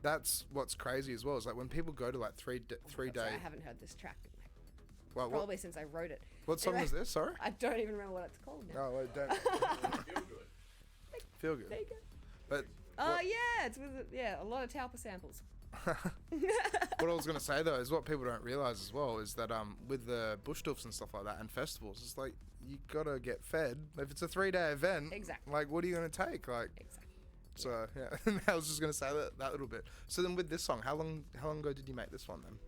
that's what's crazy as well is like when people go to like three day. I haven't heard this track. Probably since I wrote it. What song was this? Sorry. I don't even remember what it's called now. Oh wait, don't. Feel good. There you go. But. Yeah, it's with a lot of Tauper samples. What I was gonna say though is what people don't realize as well is that with the bush doofs and stuff like that and festivals, it's like you gotta get fed. If it's a 3-day event, exactly. Like what are you gonna take? Like exactly. So yeah, I was just gonna say that little bit. So then with this song, how long ago did you make this one then?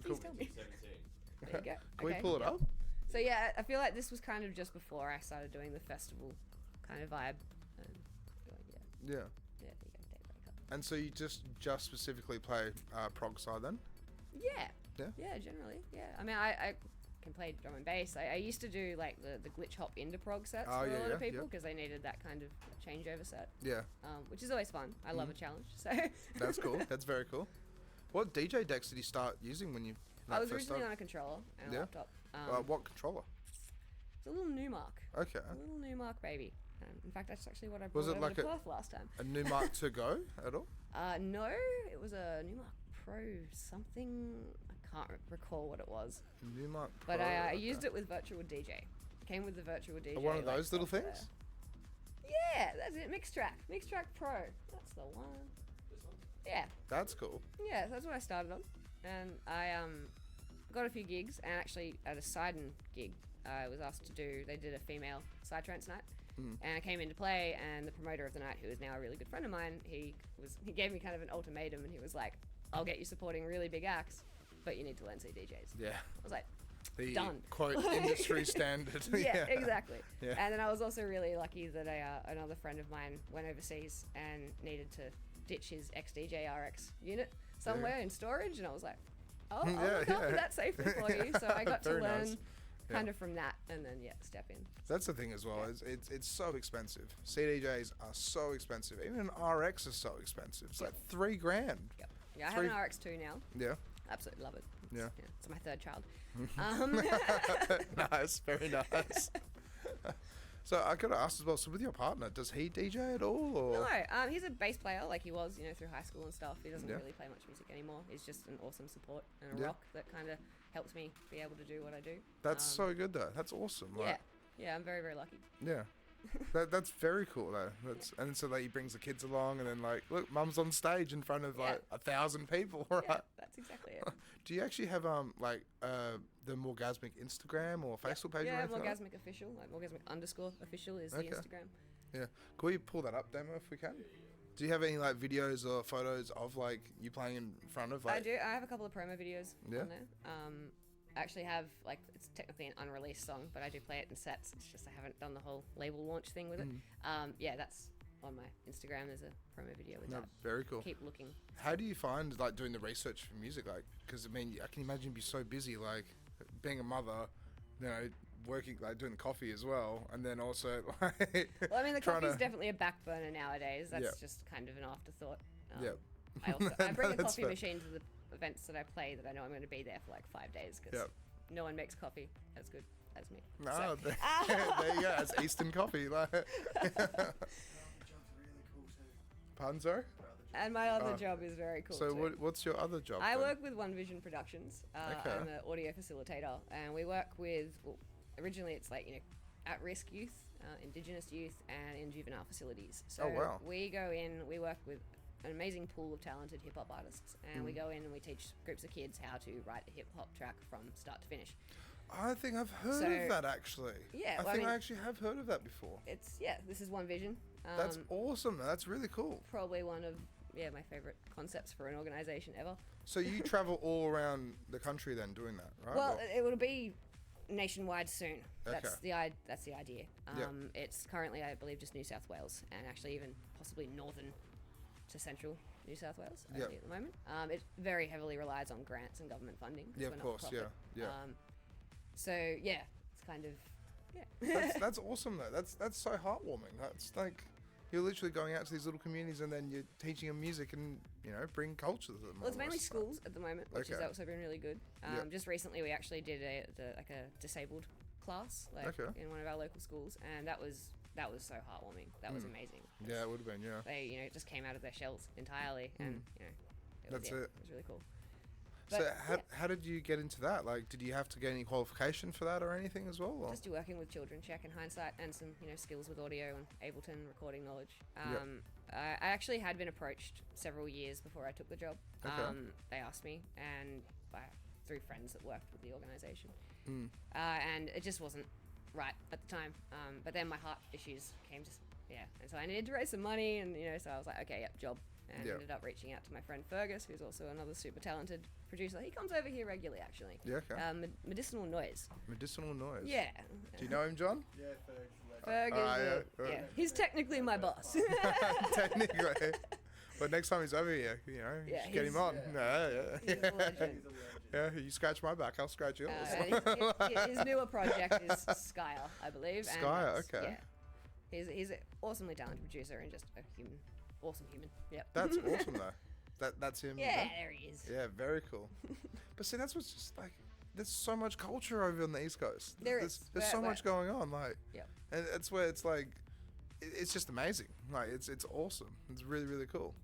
Please tell me. There you go. Can we pull it up? So yeah, I feel like this was kind of just before I started doing the festival kind of vibe. Yeah. Yeah, there you go. Daybreaker. And so you just specifically play prog side then? Yeah. Yeah? Yeah, generally. Yeah. I mean, I can play drum and bass. I used to do like the glitch hop into prog sets for a lot of people because they needed that kind of changeover set. Yeah. Which is always fun. I love a challenge. So that's cool. That's very cool. What DJ decks did you start using when you? I was originally on a controller and a laptop. What controller? It's a little Newmark. Okay. A little Newmark baby. In fact, that's actually what I brought over to Perth last time. A Newmark to go at all? No, it was a Newmark Pro something. I can't recall what it was. Newmark Pro. But I used it with Virtual DJ. Came with the Virtual DJ. One of those little things? Yeah, that's it. Mixtrack Pro. That's the one. This one? Yeah. That's cool. Yeah, so that's what I started on. And I got a few gigs, and actually at a Sidon gig, I was asked to do, they did a Female Psytrance night. And I came in to play, and the promoter of the night, who is now a really good friend of mine, he gave me kind of an ultimatum, and he was like, I'll get you supporting really big acts, but you need to learn CDJs. Yeah. I was like, the done. Quote industry standard. Yeah, exactly. Yeah. And then I was also really lucky that another friend of mine went overseas and needed to ditch his XDJ RX unit somewhere in storage, and I was like, I'll look after that safely for you. So I got to learn kind of from that, and then step in. That's the thing as well. It's so expensive. CDJs are so expensive. Even an RX is so expensive. It's like $3,000. Yep. Yeah, I have an RX2 now. Yeah. Absolutely love it. Yeah. It's my third child. Nice, very nice. So I got to ask as well. So with your partner, does he DJ at all? Or? No, he's a bass player, like he was, through high school and stuff. He doesn't really play much music anymore. He's just an awesome support and a rock that kind of helps me be able to do what I do. That's so good though. That's awesome. Yeah, I'm very, very lucky. Yeah. That's very cool though. And so he brings the kids along, and then look, Mum's on stage in front of 1,000 people, right? Yeah, that's exactly it. Do you actually have the Morgazmik Instagram or Facebook page? Yeah, or anything Morgazmk official, like Morgazmk_official is the Instagram. Yeah, can we pull that up, demo, if we can? Do you have any videos or photos of you playing in front of? I do. I have a couple of promo videos on there. I actually have it's technically an unreleased song, but I do play it in sets. It's just I haven't done the whole label launch thing with it. That's on my Instagram. There's a promo video with that. Very cool. Keep looking. How do you find doing the research for music? Because I mean, I can imagine you'd be so busy, being a mother, working doing the coffee as well, and then also well, I mean, the coffee is definitely a back burner nowadays. That's just kind of an afterthought. I bring a coffee machine to the events that I play that I know I'm going to be there for 5 days because no one makes coffee as good as me. No, there you go. It's Eastern coffee. Pardon, sorry? And my other job is very cool. So what's your other job? I work with One Vision Productions. I'm an audio facilitator, and we work with. Originally, it's at-risk youth, Indigenous youth, and in juvenile facilities. So we go in. We work with an amazing pool of talented hip hop artists, and we go in and we teach groups of kids how to write a hip hop track from start to finish. I think I've heard of that actually. Yeah, I actually have heard of that before. This is One Vision. That's awesome. That's really cool. Probably one of my favorite concepts for an organization ever. So you travel all around the country then doing that, right? Well, it will be nationwide soon. Okay. That's the idea. It's currently, I believe, just New South Wales, and actually even possibly northern to central New South Wales at the moment. It very heavily relies on grants and government funding. Yeah, of course. Yeah. So it's kind of That's awesome though. That's so heartwarming. That's you're literally going out to these little communities and then you're teaching them music and bring culture to them. Well, it's mainly schools at the moment, which has also been really good. Just recently, we actually did a disabled class in one of our local schools, and that was so heartwarming. That was amazing. Yeah, it would have been. Yeah, they just came out of their shells entirely, and it was really cool. But, so how did you get into that? Like, did you have to get any qualification for that or anything as well? Or? Just working with children, check in hindsight, and some skills with audio and Ableton recording knowledge. I actually had been approached several years before I took the job. Okay. They asked me, and through friends that worked with the organisation, and it just wasn't right at the time. But then my heart issues came and so I needed to raise some money, and so I was like, okay, job. And ended up reaching out to my friend Fergus, who's also another super talented producer. He comes over here regularly, actually. Yeah, okay. Medicinal Noise. Medicinal Noise. Yeah. Do you know him, John? Yeah, Fergus. He's technically my boss. Technically. But next time he's over here, just get him on. He's a legend. Yeah, you scratch my back, I'll scratch yours. His newer project is Skyer, I believe. Skyer, okay. Yeah. He's an awesomely talented producer and just a awesome human. Yep. That's awesome though. That's him. Yeah, there he is. Yeah, very cool. But see, that's what's just like, there's so much culture over on the East Coast. There's so much going on, like, and that's where it's like, it's just amazing. Like, it's awesome. It's really, really cool.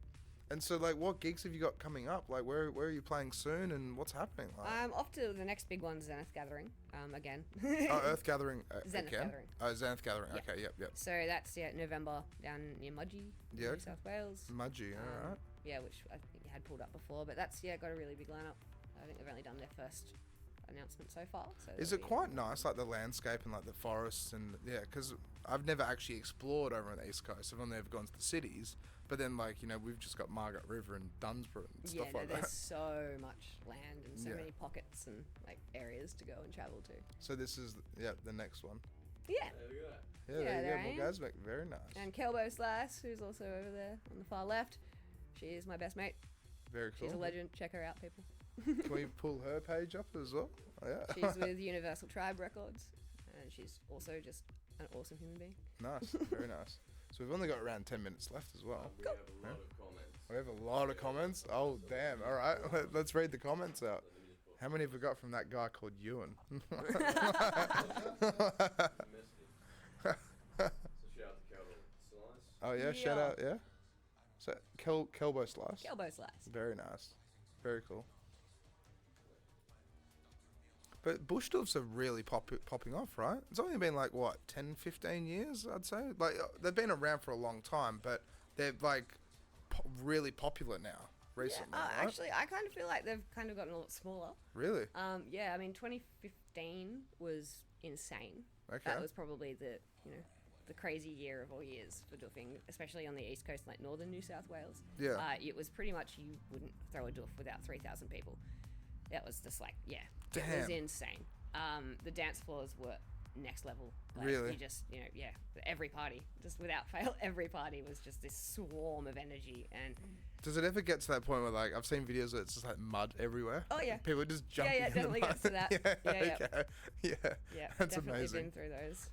And so, like, what gigs have you got coming up? Like, where are you playing soon, and what's happening? Like? I'm off to the next big one, Zenith Gathering, again. Earth Gathering. Zenith Gathering. Oh, Zenith Gathering. Yep. Okay, yep. So that's November down near Mudgee, New South Wales. Mudgee, all right. Yeah, which I think you had pulled up before, but that's got a really big lineup. I think they've only done their first announcement so far. So is it quite nice, like the landscape and like the forests and because I've never actually explored over on the East Coast. I've only ever gone to the cities. But then, like, we've just got Margaret River and Dunsborough and stuff like that. There's so much land and so many pockets and, like, areas to go and travel to. So this is, the next one. Yeah. There you go. Morgazmk, very nice. And Kelbo Slice, who's also over there on the far left. She is my best mate. Very cool. She's a legend. Check her out, people. Can we pull her page up as well? Oh, yeah. She's with Universal Tribe Records. And she's also just an awesome human being. Nice. Very nice. So we've only got around 10 minutes left as well. We have a lot of comments. We have a lot of comments? Oh, damn. All right. Let's read the comments out. How many have we got from that guy called Ewan? So shout out to Kelbo Slice. Oh, yeah. Shout out, yeah. So, Kelbo Slice. Kelbo Slice. Very nice. Very cool. But bush doves are really popping off, right? It's only been like, 10, 15 years, I'd say? Like, they've been around for a long time, but they're, like, really popular now, recently, right? Actually, I kind of feel like they've kind of gotten a lot smaller. Really? Yeah, I mean, 2015 was insane. Okay. That was probably the crazy year of all years for doofing, especially on the East Coast, like northern New South Wales. Yeah. It was pretty much, you wouldn't throw a doof without 3,000 people. That was just like, Damn. It was insane. The dance floors were next level. Like, really? You just, every party, just without fail, every party was just this swarm of energy. And does it ever get to that point where, like, I've seen videos where it's just like mud everywhere? Oh yeah. People just jumping. Yeah, in the definitely mud. gets to that. Yeah. That's definitely amazing. been through those.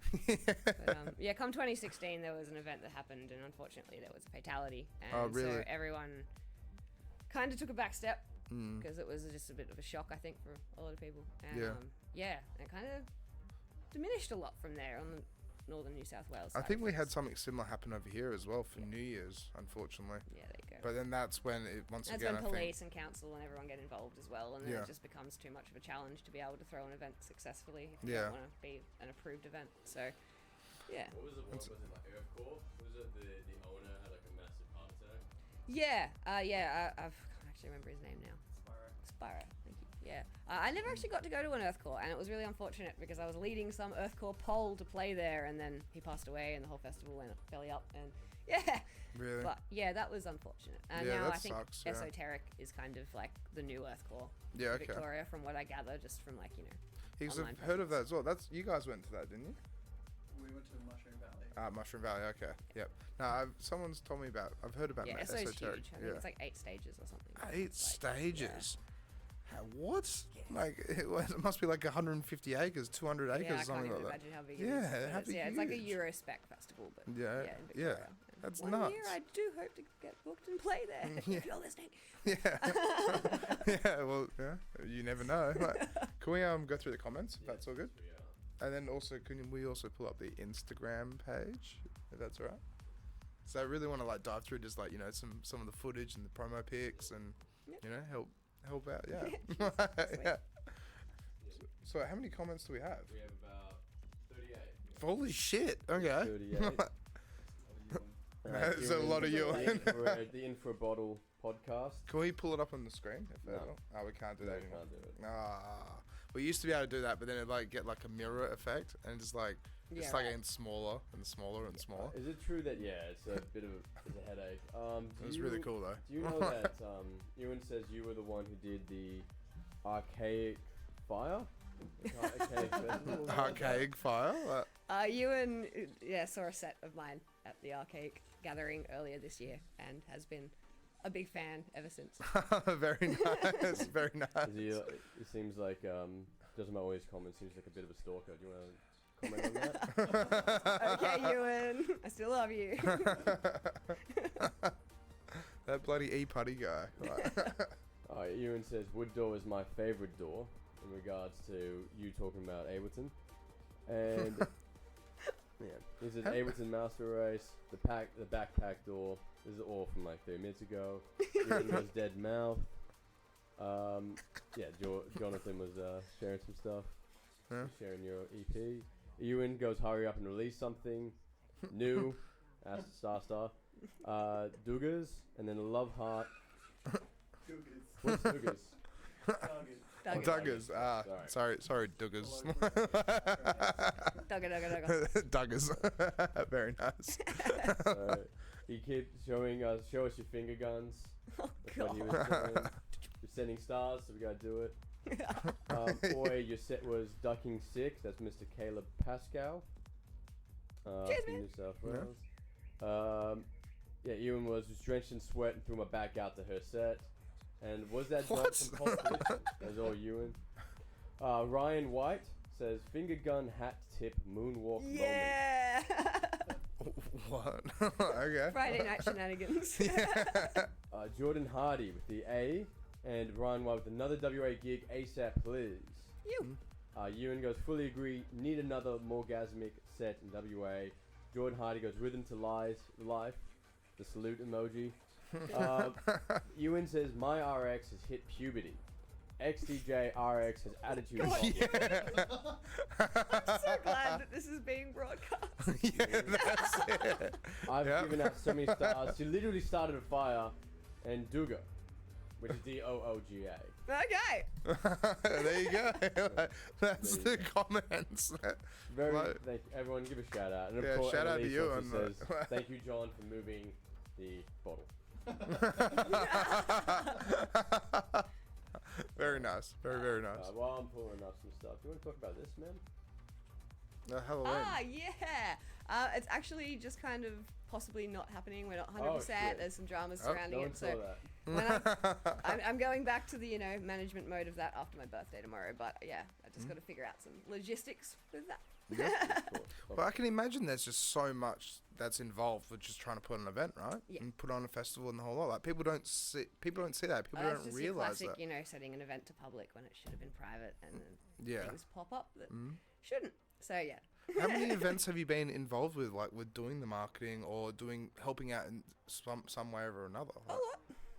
But, come 2016, there was an event that happened, and unfortunately, there was a fatality. And Oh, really? So everyone kind of took a back step. Because it was just a bit of a shock, I think, for a lot of people. And, it kind of diminished a lot from there on the northern New South Wales side. I think we had something similar happen over here as well for New Year's, unfortunately. Yeah, there you go. But then that's when it That's when police and council and everyone get involved as well, and then it just becomes too much of a challenge to be able to throw an event successfully if you don't want to be an approved event. So, yeah. What was it? Was it like Earthcore? Was it the owner had like a massive heart attack? Yeah, I can't actually remember his name now. Spyro, thank you. Yeah, I never actually got to go to an Earthcore, and it was really unfortunate because I was leading some Earthcore poll to play there, and then he passed away, and the whole festival went belly up, and Really? But yeah, that was unfortunate. And Yeah, now that I think sucks, yeah. Esoteric is kind of like the new Earthcore. Yeah, in okay. Victoria, from what I gather, just from like Because online I've heard of presence. that as well. You guys went to that, didn't you? We went to Mushroom Valley. Mushroom Valley. Okay. Yep. No, someone's told me about. I've heard about Yeah, that. Eso's Esoteric. huge. I think it's like 8 stages or something. 8 Like, stages. What? Like it must be like 150 acres, 200 acres, Yeah, I can't something even like that. imagine how big Yeah, it is. But how big it's like a huge. Euro spec festival, but Yeah, in yeah, Victoria. that's One nuts. year I do hope to get booked and play there. If you're listening. Yeah. Yeah. Well, yeah. You never know. Like, can we go through the comments if that's all good? And then also, can we also pull up the Instagram page if that's all right? So I really want to like dive through just like some of the footage and the promo pics and help help out. Yeah. Yeah. So how many comments do we have? We have about 38. Holy shit! Okay. 38. There's a lot of you. The Infra Bottle podcast. Can we pull it up on the screen? No. Oh, we can't do that anymore. Can't do it. We used to be able to do that, but then it like get like a mirror effect, and just like getting smaller and smaller and smaller. Is it true that it's a bit of it's a headache? It was really cool though. Do you know that Ewan says you were the one who did the archaic fire? Archaic fire? Ewan, saw a set of mine at the Archaic Gathering earlier this year and has been a big fan ever since. Very nice, very nice. It seems like, doesn't matter all his comments, seems like a bit of a stalker. Do you want to comment on that? Okay, Ewan, I still love you. That bloody E-putty guy. Ewan says, wood door is my favourite door, in regards to you talking about Ableton. And he says Ableton Master Race, the backpack door. This is all from like 3 minutes ago. Ewan goes dead mouth. Jonathan was sharing some stuff. Yeah. Sharing your EP. Ewan goes hurry up and release something new. Ask star. Duggars, and then a love heart. What's Duggars? Duggars. Sorry, Duggars. Duggar. Duggars. Very nice. So he keeps showing us, show us your finger guns. Oh, That's God. what he was doing. You're sending stars, so we gotta do it. Your set was Ducking 6. That's Mr. Caleb Pascal. Cheers, from man. New South Wales. Ewan was drenched in sweat and threw my back out to her set. And was that done from competition? That was all Ewan. Ryan White says, finger gun hat tip moonwalk moment. Yeah. What? Okay. Friday night shenanigans. Jordan Hardy with the A, and Ryan White with another WA gig ASAP, please. Ewan goes, fully agree, need another Morgazmik set in WA. Jordan Hardy goes, rhythm to life, the salute emoji. Ewan says, my RX has hit puberty. XDJ RX has attitude problem. I'm so glad that this is being broadcast. Yeah, that's it. I've given out so many stars. She literally started a fire, and Dooga, which is Dooga. Okay. There you go. That's the comments. Thank everyone. Give a shout out. And of course, shout out to you. Says, thank you, John, for moving the bottle. Very nice. Very nice. While I'm pulling up some stuff, do you want to talk about this, man? Halloween. It's actually just kind of possibly not happening. We're not 100%. There's some dramas surrounding it. So I'm going back to the management mode of that after my birthday tomorrow. But I just got to figure out some logistics with that. Well, I can imagine there's just so much that's involved with just trying to put an event, right? Yeah. And put on a festival and the whole lot. Like people don't see that. People don't it's realize classic, that. setting an event to public when it should have been private, and then Yeah. things pop up that shouldn't. So yeah. How many events have you been involved with, like with doing the marketing or helping out in some way or another? Like,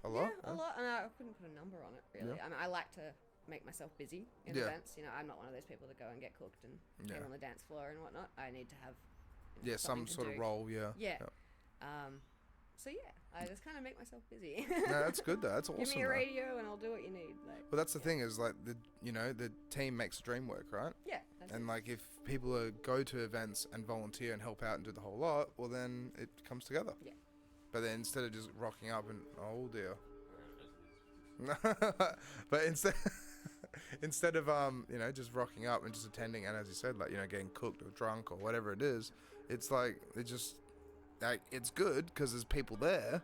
A lot. A lot. And I couldn't put a number on it really. Yeah. I mean, I like to make myself busy in events. I'm not one of those people that go and get cooked and get on the dance floor and whatnot. I need to have some sort of role. Yeah. So I just kind of make myself busy. No, that's good though. That's awesome. Give me a radio and I'll do what you need. Well, that's the thing is like the team makes the dream work, right? Yeah. And like if people go to events and volunteer and help out and do the whole lot, well then it comes together. Yeah. But then instead of just rocking up and oh dear. But instead of just rocking up and just attending and as you said, like getting cooked or drunk or whatever it is, it's like it's good because there's people there,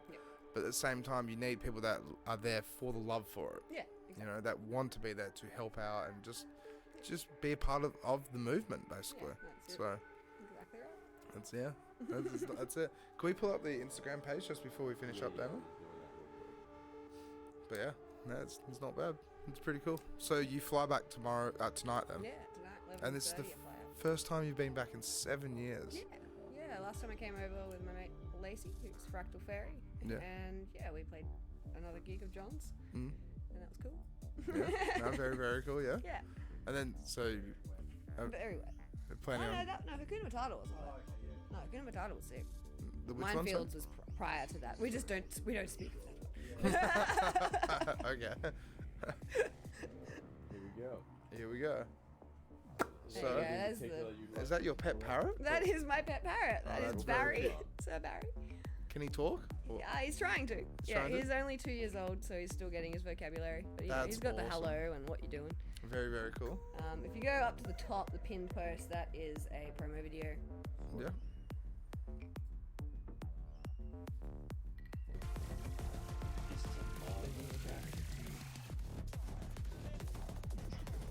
but at the same time you need people that are there for the love for it. Yeah, exactly. That want to be there to help out and just be a part of the movement basically. Yeah, so exactly right. that's it. Can we pull up the Instagram page just before we finish up, Damon? But yeah, it's not bad. It's pretty cool. So you fly back tonight then? Yeah, tonight. And this is the first time you've been back in 7 years. Yeah. Last time I came over with my mate Lacey, who's Fractal Fairy. Yeah. And we played another gig of John's. and that was cool. Yeah, no, very, very cool, yeah. Yeah. And then, so... very wet. Planning on... No, Hakuna Matata wasn't wet. No, Hakuna Matata was sick. Minefields was prior to that. We don't speak of that. Okay. Here we go. So, is that your pet parrot? That is my pet parrot. That is Barry. Sir Barry. Can he talk? Yeah, he's trying to. He's only 2 years old, so he's still getting his vocabulary. But he's got the hello and what you're doing. Very, very cool. If you go up to the top, the pinned post, that is a promo video. Yeah.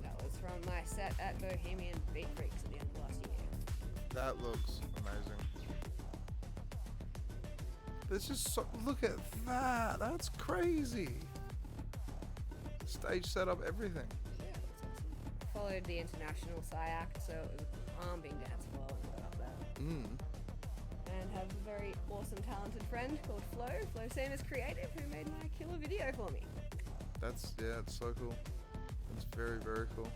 That was from my set at Bohemian Beat Freaks at the end of last year. That looks amazing. There's just look at that. That's crazy. Stage setup, everything. Yeah, that's awesome. Followed the international Psy act, so it was a pumping dance floor when I got up there. And have a very awesome, talented friend called Flo Samus Creative, who made my killer video for me. It's so cool. It's very, very cool.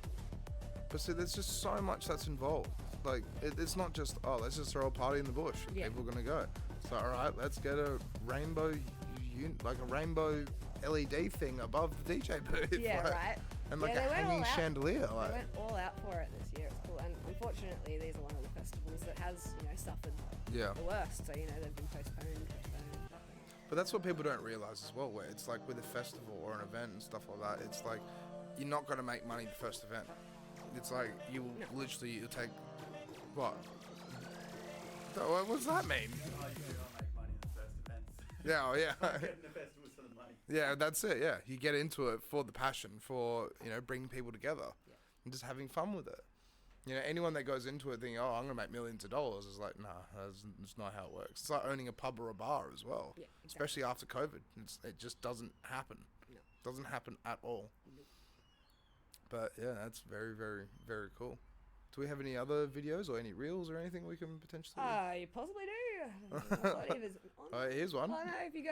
But see, there's just so much that's involved. Like, it's not just, let's just throw a party in the bush and people are gonna go. So, alright, let's get a rainbow, a rainbow LED thing above the DJ booth. Yeah, right. And like a hanging chandelier. They went all out for it this year. It's cool. And unfortunately, these are one of the festivals that has, suffered the worst. So, they've been postponed. But that's what people don't realise as well, where it's like with a festival or an event and stuff like that, it's like, you're not going to make money the first event. It's like, you'll take, what? What does that mean? Yeah, yeah. Yeah, that's it, yeah. You get into it for the passion, for, bringing people together and just having fun with it. Anyone that goes into it thinking, I'm going to make millions of dollars is like, nah, that's not how it works. It's like owning a pub or a bar as well, especially after COVID. It just doesn't happen. No. Doesn't happen at all. Nope. But yeah, that's very, very, very cool. Do we have any other videos or any reels or anything we can potentially... You possibly do. Here's one. Oh no, if you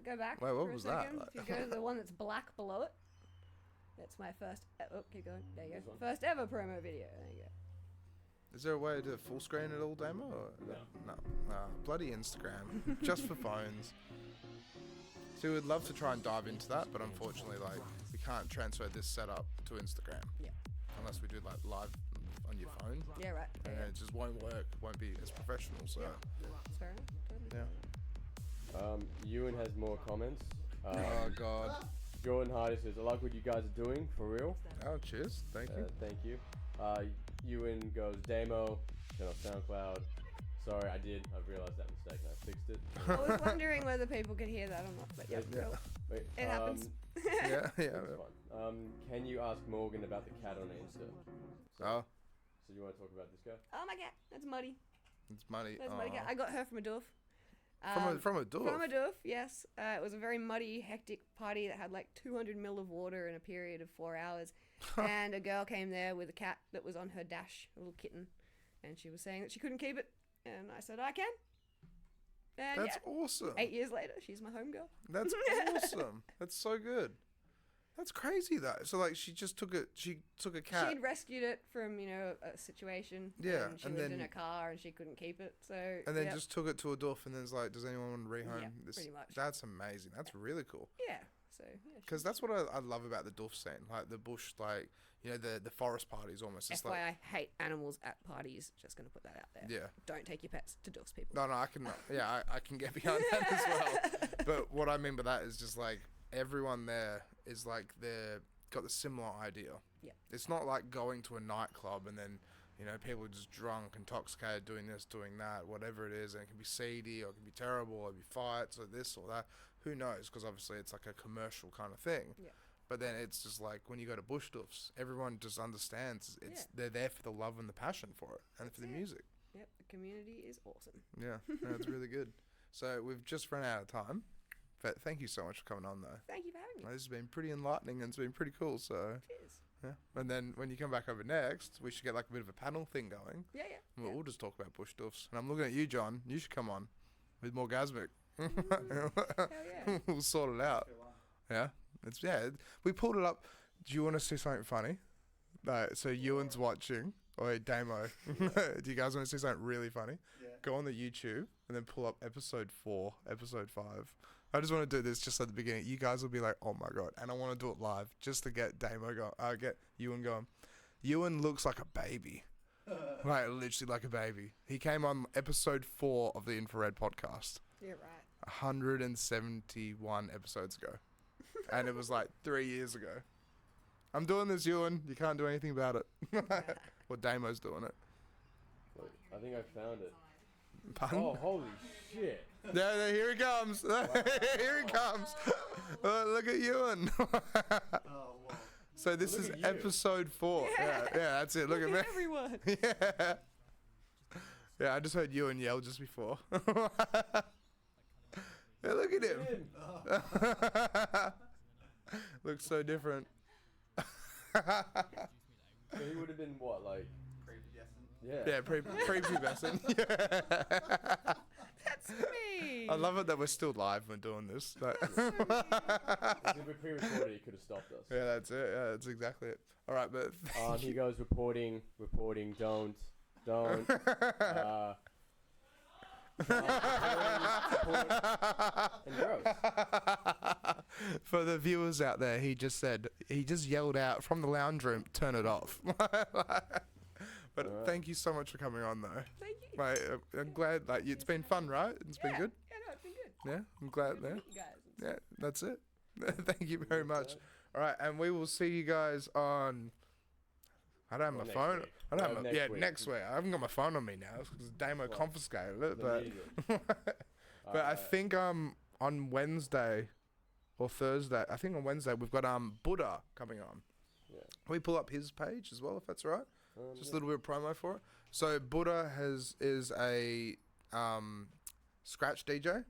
go back. Wait, what was that? If you go to the one that's black below it, that's my first... keep going. There you go. First ever promo video. There you go. Is there a way to full screen it all, Damo? No. Bloody Instagram. Just for phones. So we'd love to try and dive into that, but unfortunately, we can't transfer this setup to Instagram. Yeah. Unless we do, live on your phone. Yeah, right. And it just won't work. Won't be as professional, so... That's fair enough. Totally. Ewan has more comments. Oh, God. Jordan Hardy says, I like what you guys are doing, for real. Oh, cheers. Thank you. Thank you. Ewan goes, Damo, channel SoundCloud. Sorry, I did. I've realised that mistake and I fixed it. I was wondering whether people could hear that or not, but cool. Wait, it happens. Yeah. Can you ask Morgan about the cat on Insta? So you want to talk about this guy? Oh my cat, that's Muddy. It's Muddy. That's Muddy cat. I got her from a doof. From a doof? From a doof, yes. It was a very muddy, hectic party that had 200 ml of water in a period of 4 hours. And a girl came there with a cat that was on her dash, a little kitten. And she was saying that she couldn't keep it. And I said, I can. And that's awesome. 8 years later, she's my home girl. That's awesome. That's so good. That's crazy, though. So, she just took a cat. She'd rescued it from, a situation. Yeah. And she lived in a car and she couldn't keep it. So. And then just took it to a doof and then it's like, does anyone want to rehome this? Pretty much. That's amazing. That's really cool. Yeah. So, because that's what I love about the doof scene. The bush, the forest parties almost. It's FYI, I hate animals at parties. Just going to put that out there. Yeah. Don't take your pets to doofs, people. No, I can, I can get behind that as well. But what I mean by that is just everyone there is they're got the similar idea. Yeah. It's not like going to a nightclub and then, people are just drunk, intoxicated, doing this, doing that, whatever it is. And it can be seedy or it can be terrible or it can be fights or this or that. Who knows? Because obviously it's a commercial kind of thing. Yeah. But then it's just when you go to bush doofs, everyone just understands they're there for the love and the passion for it and for the music. Yep, the community is awesome. Yeah, no, it's really good. So we've just run out of time. But thank you so much for coming on, though. Thank you for having me. This has been pretty enlightening and it's been pretty cool. So cheers. Yeah, and then when you come back over next, we should get a bit of a panel thing going. Yeah. And we'll just talk about bush doofs. And I'm looking at you, John. You should come on with Morgazmik. Hell yeah. We'll sort it out. Yeah. It's we pulled it up. Do you want to see something funny? So Ewan's watching. Or Damo. Do you guys want to see something really funny? Yeah. Go on the YouTube and then pull up episode 4, episode 5. I just want to do this just at the beginning. You guys will be like, oh my god. And I want to do it live just to get Damo going. Get Ewan going. Ewan looks like a baby. Like, literally like a baby. He came on episode 4 of the Infra-Red podcast. You're right. 171 episodes ago. And it was like 3 years ago. I'm doing this, Ewan. You can't do anything about it. Well, Damo's doing it. Wait, I think I found it. Pardon? Oh, holy shit. There, here he comes. Here he comes. Look at Ewan. Oh, wow. So this Look is at you. episode 4. Yeah, that's it. Look at me. Everyone. Yeah. Yeah, I just heard Ewan yell just before. Yeah, look at him. Looks so different. So he would have been what, like? Prepubescent. Yeah. Yeah, prepubescent. Yeah. That's me. I love it that we're still live when doing this. Like, If we pre-recorded, he could have stopped us. yeah, that's it. Yeah, that's exactly it. All right, but He goes reporting, don't. And gross. For the viewers out there, he just yelled out from the lounge room, turn it off. But Alright. thank you so much for coming on, though. Thank you. Like, I'm glad. Like, it's been fun, right? It's been good. Yeah, no, it's been good. Yeah, I'm glad. Good to Yeah, meet you guys. yeah, that's it. Thank you very much. All right, and we will see you guys on. I don't have my Next phone. week. I don't have my, Next week. next week. I haven't got my phone on me now because Damo Well, confiscated it. The But media. but I think on Wednesday or Thursday, I think on Wednesday we've got Buddha coming on. Yeah. Can we pull up his page as well if that's all right? Just a Yeah. little bit of promo for it. So Buddha is a scratch DJ.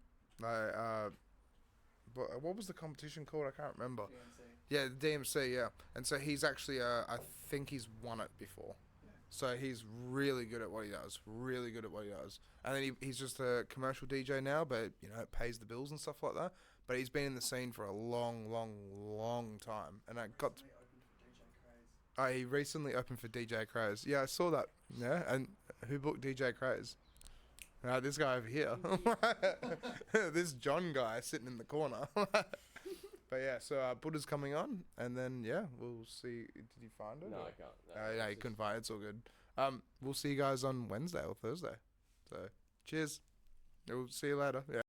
What was the competition called? I can't remember. DMC. Yeah, the DMC. Yeah, and so he's actually I think he's won it before. Yeah. So he's really good at what he does. Really good at what he does. And then he's just a commercial DJ now, but it pays the bills and stuff like that. But he's been in the scene for a long, long, long time. And I got. He recently opened for DJ Craze. Yeah, I saw that. Yeah, and who booked DJ Craze? This guy over here. This John guy sitting in the corner. But yeah, so Buddha's coming on, and then we'll see. Did you find it? No, or? I can't. No, you couldn't find it. It's all good. We'll see you guys on Wednesday or Thursday. So cheers. We'll see you later. Yeah.